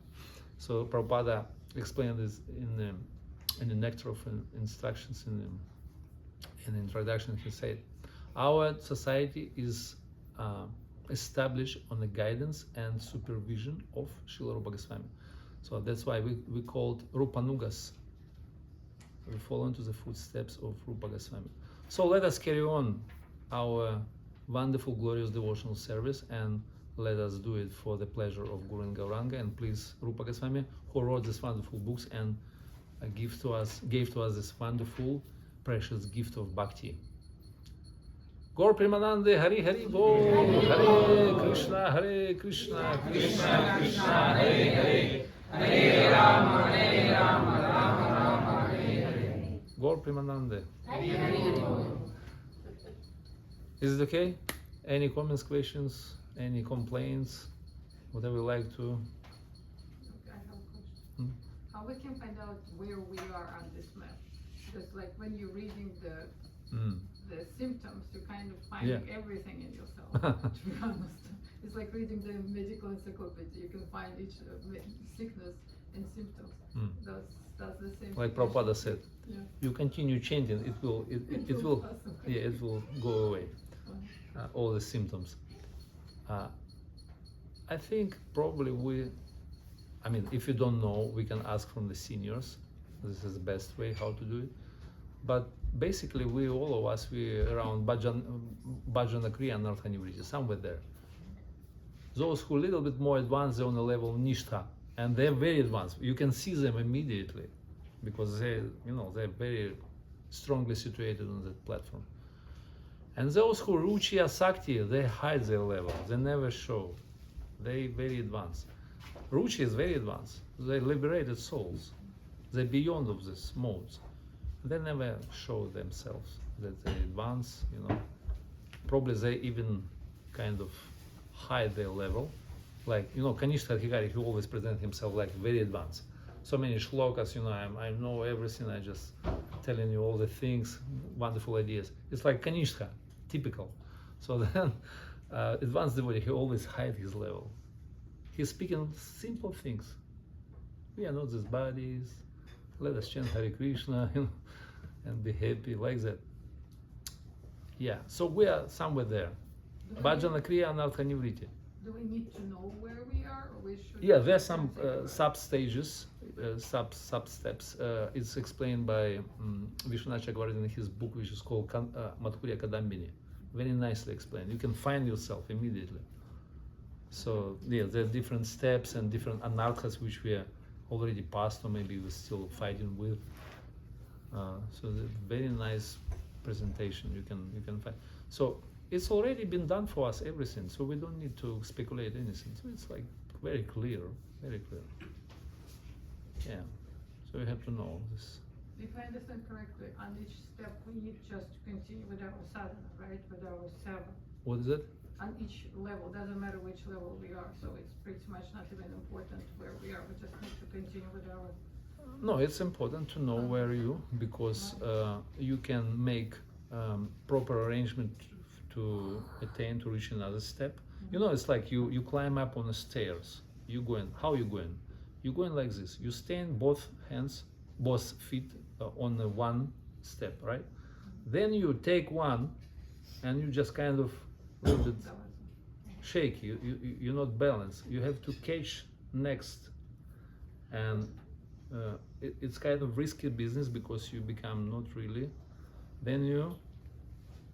So Prabhupada explained this in the nectar of instructions in the introduction. He said, our society is established on the guidance and supervision of Srila Rupa Goswami. So that's why we called Rupanugas. We follow into the footsteps of Rupa Goswami. So let us carry on our wonderful, glorious devotional service, and let us do it for the pleasure of Guru and Gauranga, and please Rupa Goswami, who wrote these wonderful books and gave to us this wonderful, precious gift of Bhakti. Gaur Premanande Hari Hari Bol, Hare Krishna, Krishna Krishna, Hare Hare, Hare Rama, Rama Rama, Hare Hare. Gaur Premanande. Is it okay? Any comments, questions, any complaints, whatever you like to? I have a question. How we can find out where we are on this map? Because like when you're reading the symptoms, you kind of find everything in yourself, to be honest. It's like reading the medical encyclopedia. You can find each sickness and symptoms. That's the same. Like Prabhupada said, yeah. You continue chanting, it will go away. All the symptoms. I think probably if you don't know, we can ask from the seniors. This is the best way how to do it. But basically, all of us, we around Bhajana Kriya and Artha-nivritti, somewhere there. Those who are a little bit more advanced, they're on the level of Nishtha, and they're very advanced. You can see them immediately because they're very strongly situated on that platform. And those who Ruchi Asakti, they hide their level. They never show. They very advanced. Ruchi is very advanced. They liberated souls. They're beyond of these modes. They never show themselves that they advance. Probably they even kind of hide their level. Like Kanishka Adhikari, he always presents himself like very advanced. So many shlokas, I know everything. I just telling you all the things, wonderful ideas. It's like Kanishka, typical. So then, advanced devotee, he always hides his level. He's speaking simple things. We are not these bodies. Let us chant Hare Krishna, and be happy like that. Yeah. So we are somewhere there. Bhajana Kriya and Artha-nivritti. Do we need to know where we are, or we should? Yeah, there are some sub-stages, sub-steps. It's explained by Vishwanath Chakravarti in his book, which is called Madhurya Kadambini. Very nicely explained. You can find yourself immediately. So yeah, there are different steps and different anarthas which we are already passed, or maybe we're still fighting with. So the very nice presentation you can find. So it's already been done for us, everything. So we don't need to speculate anything. So it's like very clear, very clear. Yeah. So you have to know this. If I understand correctly, on each step we need just to continue with our sadhana, right? With our seva. What is it? On each level, doesn't matter which level we are, so it's pretty much not even important where we are. We just need to continue with our. No, it's important to know where you, because you can make proper arrangement to attain to reach another step. It's like you climb up on the stairs. You going? How you going? You going like this. You stand both feet on the one step, right? Then you take one, and you just kind of a little bit shake. You're not balanced. You have to catch next, and it's kind of risky business because you become not really. Then you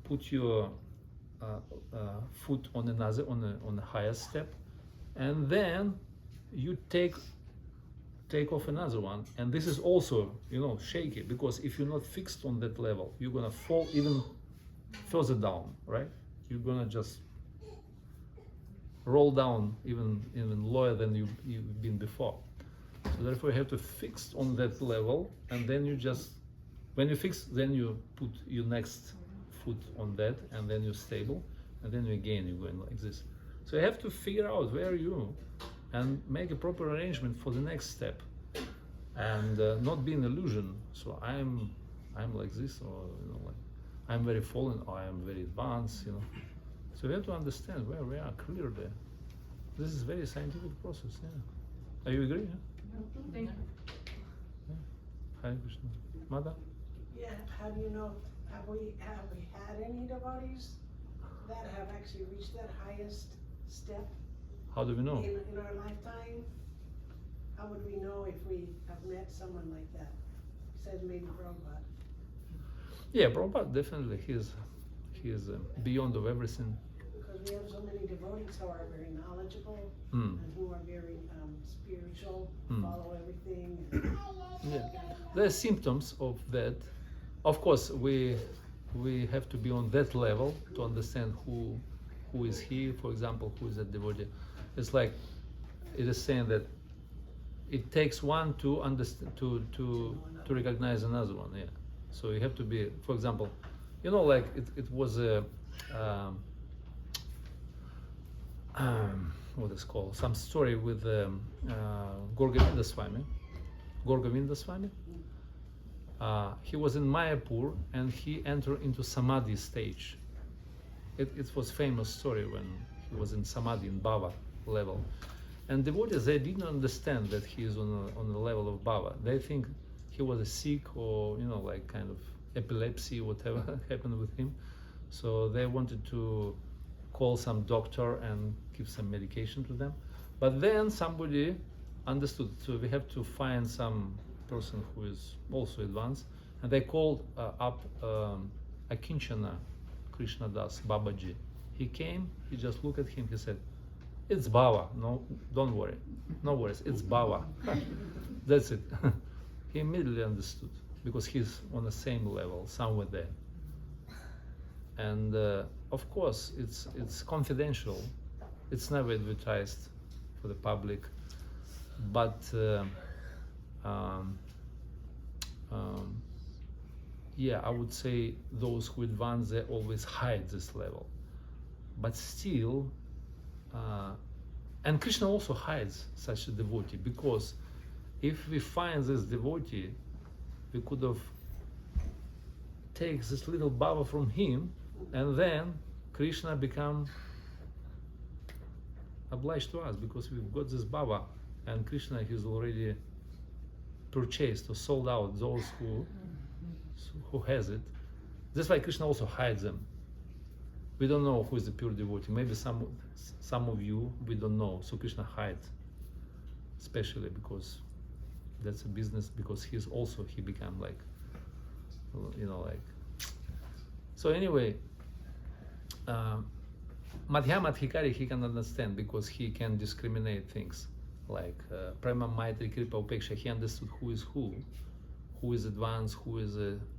put your foot on on a higher step, and then you take off another one, and this is also shaky, because if you're not fixed on that level, you're gonna fall even further down, right? You're gonna just roll down even lower than you've been before. So therefore you have to fix on that level, and then you just, when you fix, then you put your next foot on that, and then you're stable, and then again you're going like this. So you have to figure out where you, and make a proper arrangement for the next step, and not be an illusion. So I'm like this, or like I'm very fallen, or I'm very advanced, So we have to understand where we are clearly. This is very scientific process. Yeah. Are you agree? Yeah? Thank you. Yeah. Hare Krishna. Mother? Yeah, how do you know, have we had any devotees that have actually reached that highest step How do we know? in our lifetime? How would we know if we have met someone like that? Besides maybe Prabhupada. Yeah, Prabhupada definitely. He is beyond of everything. Because we have so many devotees who are very knowledgeable Mm. and who are very spiritual, Mm. follow everything. Yeah, there are symptoms of that. Of course, we have to be on that level to understand who is he. For example, who is a devotee. It's like it is saying that it takes one to understand to recognize another one. Yeah. So you have to be, for example, like it was a what is called, some story with Gorgovinda Swami. Gorgovinda Swami. He was in Mayapur and he entered into Samadhi stage. It was famous story when he was in Samadhi, in Bhava level. And devotees, they didn't understand that he is on the level of Bhava. They think he was a sick or, like kind of epilepsy, whatever happened with him. So they wanted to call some doctor and give some medication to them. But then somebody understood, so we have to find some person who is also advanced. And they called up Akinchana Krishna Das, Babaji. He came, he just looked at him, he said, "It's Bhava, no, don't worry, no worries, it's Bhava." That's it. He immediately understood, because he's on the same level, somewhere there. And of course, it's confidential. It's never advertised for the public. But yeah, I would say those who advance, they always hide this level. But still, and Krishna also hides such a devotee, because if we find this devotee, we could have taken this little bhava from him, and then Krishna become obliged to us, because we've got this bhava, and Krishna has already purchased or sold out those who has it. That's why Krishna also hides them. We don't know who is the pure devotee. Maybe some of you, we don't know. So Krishna hides, especially because that's a business, because he became like, like. So anyway, Madhyama Adhikari, he can understand, because he can discriminate things like Prema, Maitri, Kripa, Upeksha. He understood who is advanced, who is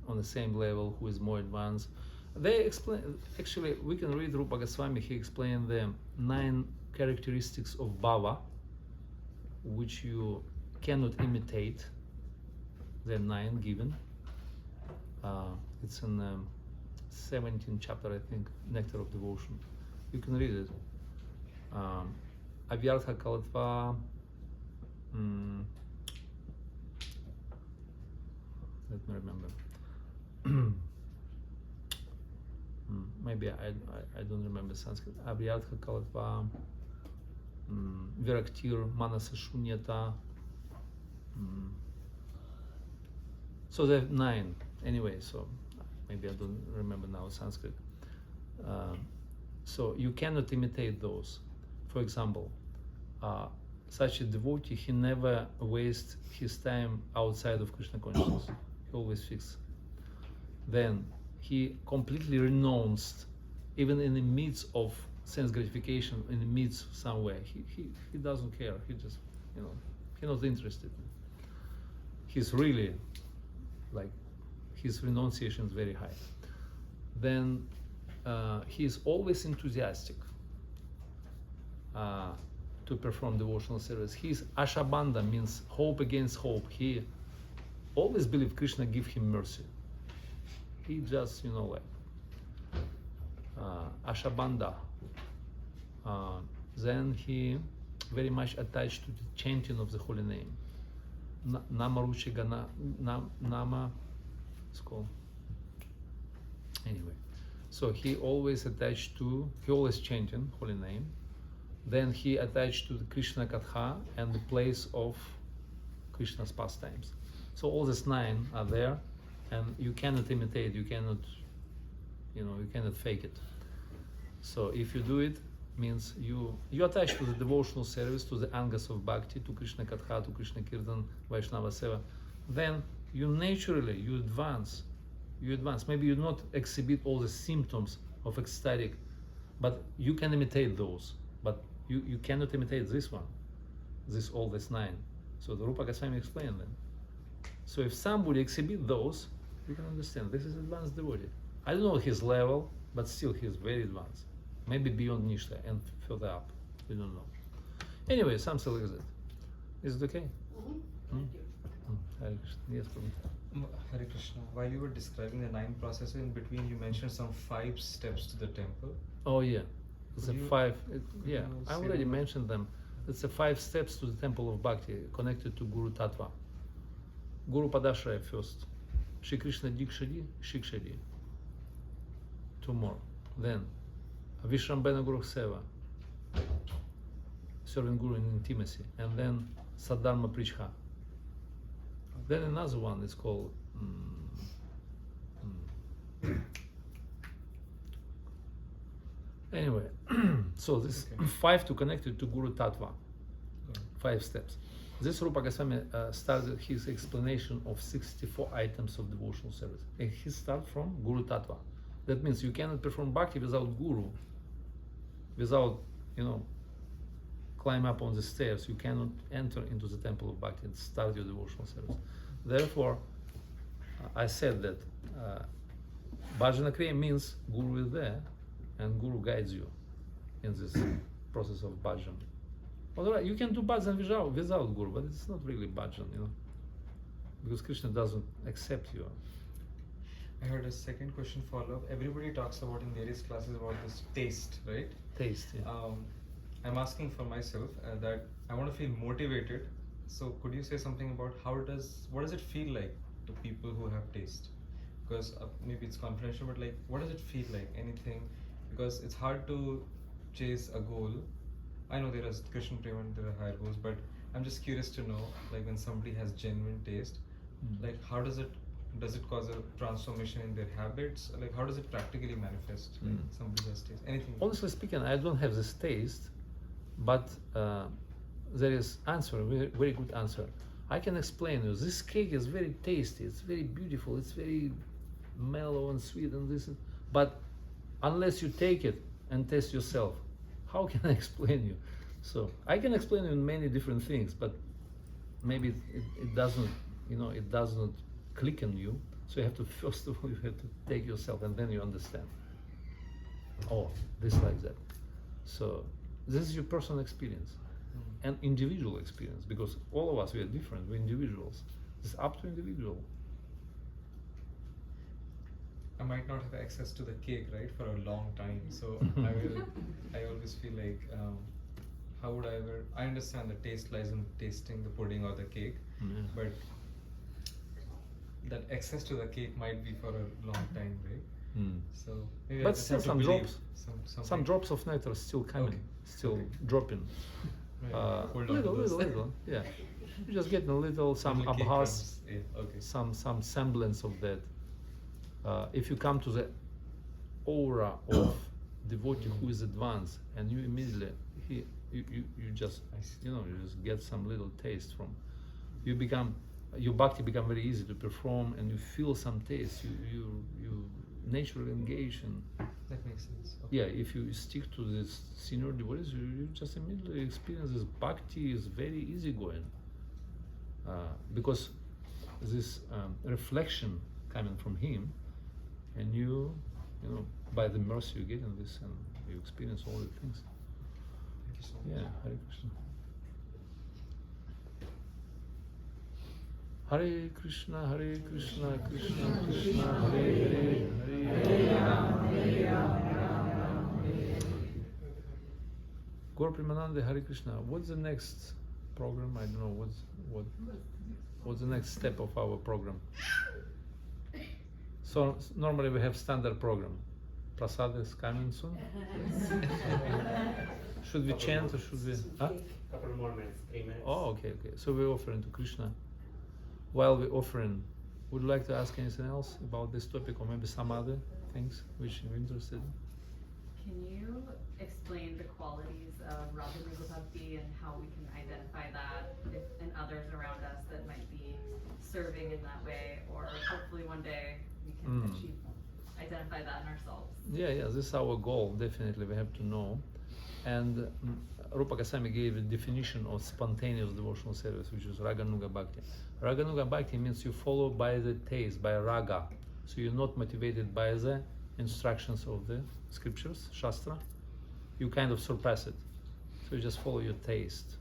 on the same level, who is more advanced. They explain, actually, we can read Rupa Goswami, he explained the 9 characteristics of Bhava, which you cannot imitate. There are 9 given. It's in 17th chapter, I think, Nectar of Devotion. You can read it. Avyartha Kalatva, let me remember. Maybe I don't remember Sanskrit. Avyartha Kalatva, Viraktir, Manasa Shunyata. So there are 9 anyway, so maybe I don't remember now Sanskrit. So you cannot imitate those. For example, such a devotee, he never wastes his time outside of Krishna consciousness. He always fixes. Then he completely renounced, even in the midst of sense gratification, in the midst somewhere. He doesn't care. He just, he's not interested. He's really, like, his renunciation is very high. then he is always enthusiastic to perform devotional service. His Ashabandha means hope against hope. He always believed Krishna give him mercy. He just, Ashabandha. Then he very much attached to the chanting of the holy name. Nama Ruchigana, Nama, it's called. Anyway, so he always chanting holy name. Then he attached to the Krishna Katha and the place of Krishna's pastimes. So all these 9 are there, and you cannot imitate, you cannot fake it. So if you do it, means you attach to the devotional service, to the angas of bhakti, to Krishna Katha, to Krishna Kirtan, Vaishnava Seva, then you naturally, you advance. Maybe you not exhibit all the symptoms of ecstatic, but you can imitate those. But you cannot imitate this one, all these 9. So the Rupa Goswami explained them. So if somebody exhibit those, you can understand this is advanced devotee. I don't know his level, but still he is very advanced. Maybe beyond Nishta and further up. We don't know. Anyway, something like that. Is it okay? Mm-hmm. Thank you. Hare Krishna. Yes, Prabhu. Hare Krishna. While you were describing the 9 processes, in between you mentioned some 5 steps to the temple. Oh yeah, it's a 5. Yeah, I say already them? mentioned them. It's a 5 steps to the temple of Bhakti connected to Guru Tattva. Guru Padashraya first. Shri Krishna Dikshadi, Shikshadi. 2 more. Then Vishrambhana Guru Seva, serving Guru in intimacy, and then Sadharma Prichha. Then another one is called anyway. So this 5 to connect it to Guru Tattva, 5 steps. This Rupa Goswami started his explanation of 64 items of devotional service. And he starts from Guru Tattva. That means you cannot perform bhakti without Guru, without, climb up on the stairs. You cannot enter into the temple of bhakti and start your devotional service. Therefore, I said that bhajana kriya means Guru is there and Guru guides you in this process of bhajan. Although you can do bhajan without Guru, but it's not really bhajan, because Krishna doesn't accept you. I heard a second question follow-up. Everybody talks about in various classes about this taste, right? Taste, yeah. I'm asking for myself that I want to feel motivated. So could you say something about what does it feel like to people who have taste? Because maybe it's confidential, but like, what does it feel like? Anything? Because it's hard to chase a goal. I know there is Krishna Prema and there are higher goals, but I'm just curious to know, like when somebody has genuine taste, like how does it cause a transformation in their habits? Like how does it practically manifest? Like somebody has taste, anything? Honestly speaking, I don't have this taste, but there is answer, very, very good answer. I can explain you. This cake is very tasty. It's very beautiful. It's very mellow and sweet and this. But unless you take it and taste yourself, how can I explain you? So I can explain you in many different things, but maybe it doesn't, it doesn't click on you. So you have to, first of all, you have to take yourself and then you understand. Oh, this like that. So this is your personal experience and individual experience, because all of us, we are different, we're individuals. It's up to individual. I might not have access to the cake, right, for a long time. So I always feel like, how would I ever, I understand the taste lies in tasting the pudding or the cake, but that access to the cake might be for a long time, right? So maybe but still some drops, some drops of nectar still coming, still dropping. Right. Little, yeah. You just get a little, some Little cake abhas, crumbs. Yeah, okay. some semblance of that. If you come to the aura of devotee who is advanced, and you immediately, you just, you just get some little taste from, your bhakti become very easy to perform, and you feel some taste. You naturally engage in. That makes sense. Okay. Yeah, if you stick to this senior devotees, you just immediately experience this bhakti is very easygoing. Because this reflection coming from him, and you you know, by the mercy you get in this, and you experience all the things. Thank you so much. Yeah, Hare Krishna. Hare Krishna, Hare Krishna, Krishna Krishna, Hare Hare, Hare Rama, Hare Rama. Gaur Premanande, Hare Krishna. What's the next program? I don't know. What's the next step of our program? So normally we have standard program. Prasad is coming soon. Should we chant or should we? Huh? Couple more minutes, 3 minutes. Oh, okay. So we're offering to Krishna. While we're offering, would you like to ask anything else about this topic, or maybe some other things which you're interested in? Can you explain the qualities of rasamrita Bhakti and how we can identify that in others around us that might be serving in that way, or hopefully one day we can identify that in ourselves? Yeah, this is our goal. Definitely, we have to know. And Rupa Goswami gave a definition of spontaneous devotional service, which is Raganuga Bhakti. Raganuga Bhakti means you follow by the taste, by raga. So you're not motivated by the instructions of the scriptures, Shastra. You kind of surpass it. So you just follow your taste,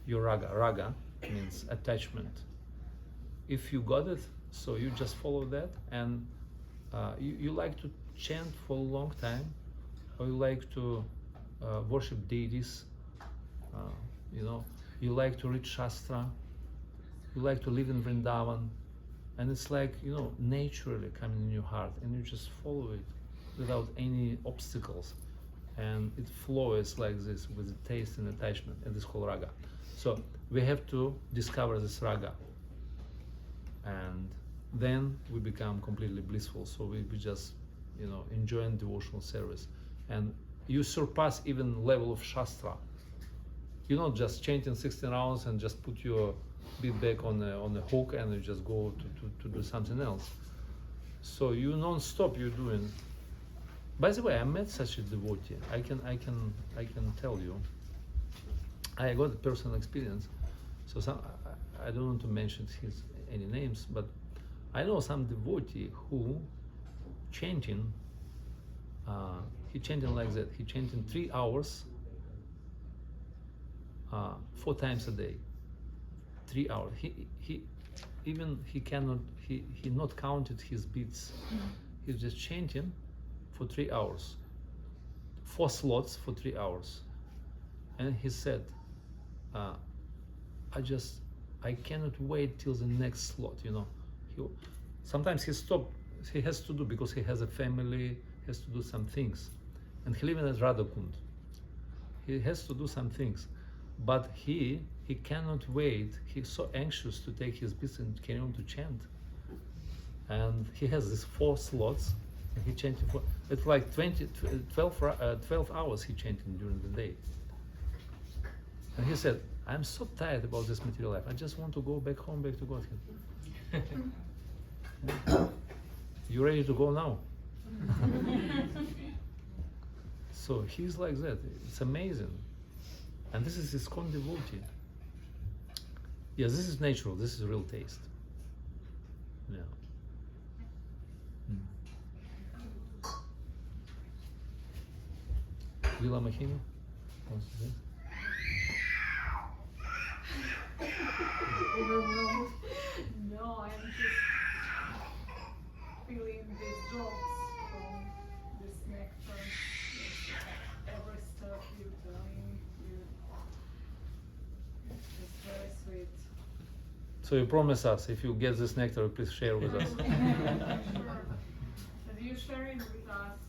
your raga. Raga means attachment. If you got it, so you just follow that, and you like to chant for a long time, or you like to worship deities, you know, you like to read Shastra, you like to live in Vrindavan, and it's like, you know, naturally coming in your heart, and you just follow it without any obstacles, and it flows like this with the taste and attachment, and it's called raga. So we have to discover this raga, and then we become completely blissful. So we just, you know, enjoying devotional service, and you surpass even level of Shastra. You're not just chanting 16 rounds and just put your beat back on the hook and you just go to do something else. So you non-stop you're doing. By the way, I met such a devotee. I can tell you. I got a personal experience. So I don't want to mention any names, but I know some devotee who chanting. He chanting like that. He chanting 3 hours, 4 times a day. 3 hours. He not counted his beats. He's just chanting for 3 hours. 4 slots for 3 hours. And he said, I cannot wait till the next slot, you know. Sometimes he has to do, because he has a family, has to do some things. And he lives in Radhakund. He has to do some things. But he cannot wait. He's so anxious to take his beats and carry on to chant. And he has these 4 slots, and he chanting for, it's like 12 hours he chanting during the day. And he said, I'm so tired about this material life. I just want to go back home, back to Godhead. You ready to go now? So he's like that. It's amazing. And this is his ISKCON devotee. Yes, this is natural. This is real taste. Yeah. Lila Mahini? What's this? No, I'm just feeling these drops from this nectar. Every step you're doing, it's very sweet. So you promise us, if you get this nectar, please share with us. Sure. As you sharing with us,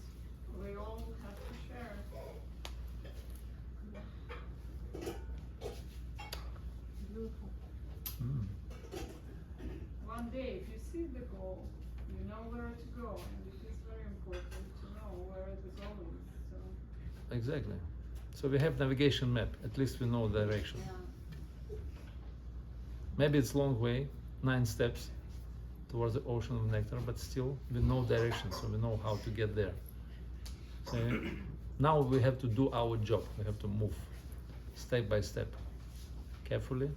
we all have to share. Beautiful. One day, if you see the goal, you know where to go, and it is very important to know where the goal is. So. Exactly. So we have navigation map. At least we know direction. Yeah. Maybe it's a long way, 9 steps towards the ocean of nectar, but still we know direction, so we know how to get there. So now we have to do our job. We have to move step by step, carefully.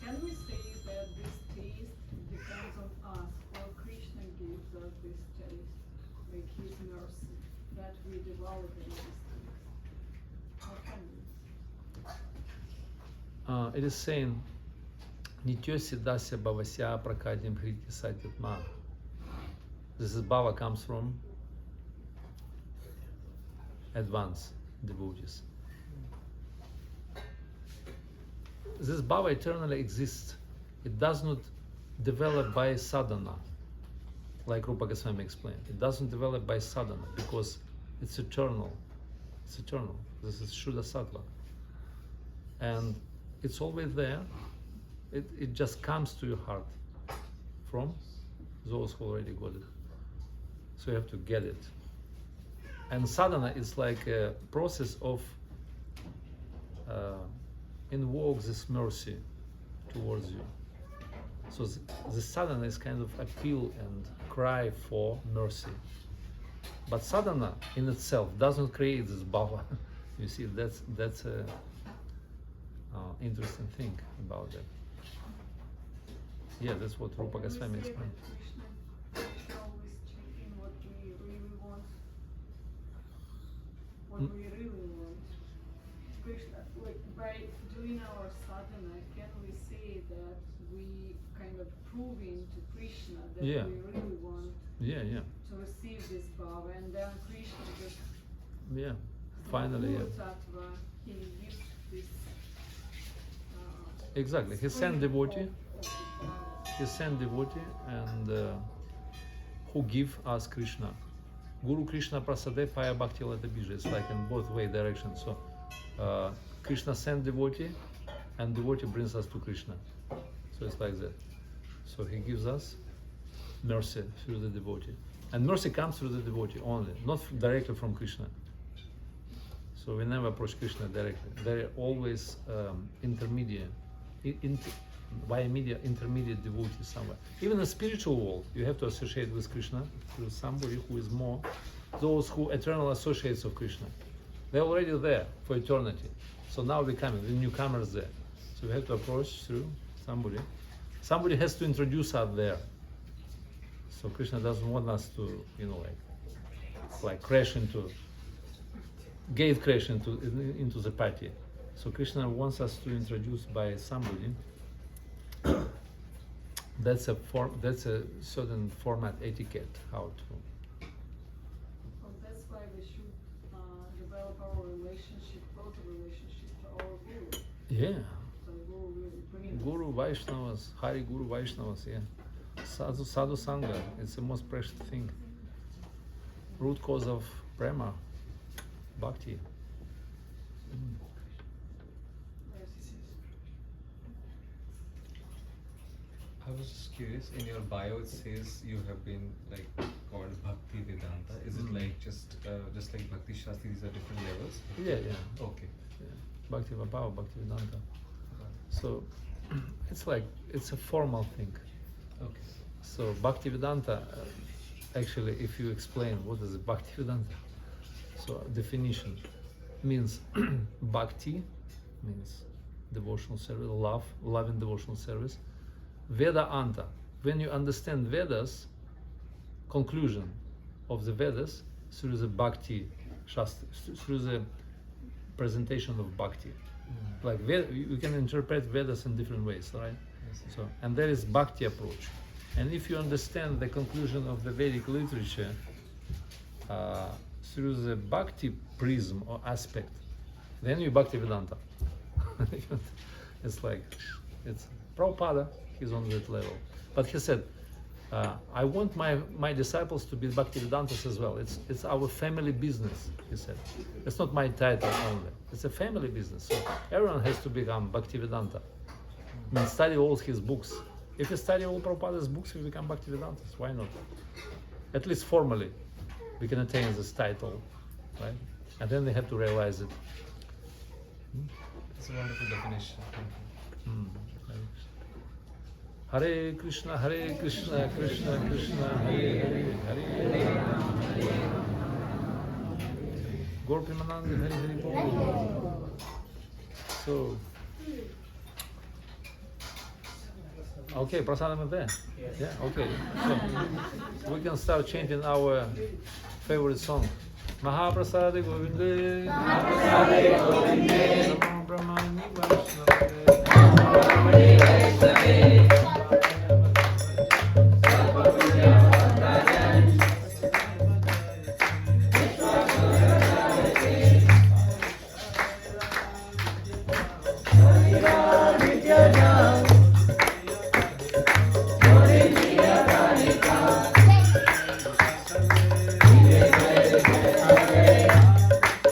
Can we say that this taste depends on us, or Krishna gives us this taste? we develop in these things? How can we? It is saying, Nityo siddhasya bhavasya prakadim hriti satyatma. This is bhava comes from advanced devotees. This bhava eternally exists. It does not develop by sadhana, like Rupa Goswami explained. It doesn't develop by sadhana because it's eternal. It's eternal. This is Shuddha Sattva. And it's always there. It just comes to your heart from those who already got it. So you have to get it. And sadhana is like a process of invoke this mercy towards you. So the sadhana is kind of appeal and cry for mercy. But sadhana in itself doesn't create this bhava. You see, that's a interesting thing about it. Yeah, that's what Rupa Goswami explained. Krishna is always checking what we really want. What we really want. Krishna, like, by doing our sadhana, can we say that we kind of proving to Krishna that Yeah. we really want Yeah. to receive this bhava, and then Krishna just Yeah. Finally, yeah. Tattva, he gives this Exactly. He sent devotee. of the bhava. He sent devotee and who give us Krishna. Guru Krishna prasade paya bhakti lata bija. It's like in both way directions. So Krishna sent devotee and devotee brings us to Krishna. So it's like that. So he gives us mercy through the devotee. And mercy comes through the devotee only, not directly from Krishna. So we never approach Krishna directly. There are always intermediate, via media, intermediate devotees somewhere. Even in the spiritual world, you have to associate with Krishna through somebody who is more, those who eternal associates of Krishna. They're already there for eternity. So now we're coming, the newcomers there. So we have to approach through somebody. Somebody has to introduce us there. So Krishna doesn't want us to, like crash into, gate crash into the party. So Krishna wants us to introduce by somebody. That's a certain format etiquette how to. Well, that's why we should develop our relationship, close relationship to our Guru. Yeah. So Guru will bring us. Guru Vaishnavas, Hari Guru Vaishnavas, yeah. Sadhu Sangha, it's the most precious thing. Root cause of prema, bhakti. I was just curious, in your bio it says you have been like called Bhakti Vedanta. Is it like just like Bhakti Shastri, these are different levels? Yeah. Okay. Yeah. Bhakti Vibhava, Bhakti Vedanta. So it's a formal thing. Okay. So Bhakti Vedanta, actually, if you explain what is Bhakti Vedanta, so definition means Bhakti means devotional service, love and devotional service. Veda Anta, when you understand Vedas, conclusion of the Vedas through the Bhakti Shastra, through the presentation of Bhakti. Like you can interpret Vedas in different ways, right? Yes. So, and there is Bhakti approach. And if you understand the conclusion of the Vedic literature through the Bhakti prism or aspect, then you Bhakti Vedanta. It's Prabhupada, he's on that level. But he said, I want my disciples to be Bhakti Vedantas as well. It's our family business, he said. It's not my title only. It's a family business. So everyone has to become Bhakti Vedanta. I mean, study all his books. If you study all Prabhupada's books, you become Bhakti Vedantas. Why not? At least formally, we can attain this title, right? And then they have to realize it. It's a wonderful definition. Thank you. Hare Krishna, Krishna Krishna, Hare Hare, Hare Rama. Gaur Premanandi, Hare Hare Bol. So, okay, prasadam is there. Yeah, okay. So we can start chanting our favorite song. Mahaprasade Govinde. Namo Brahmane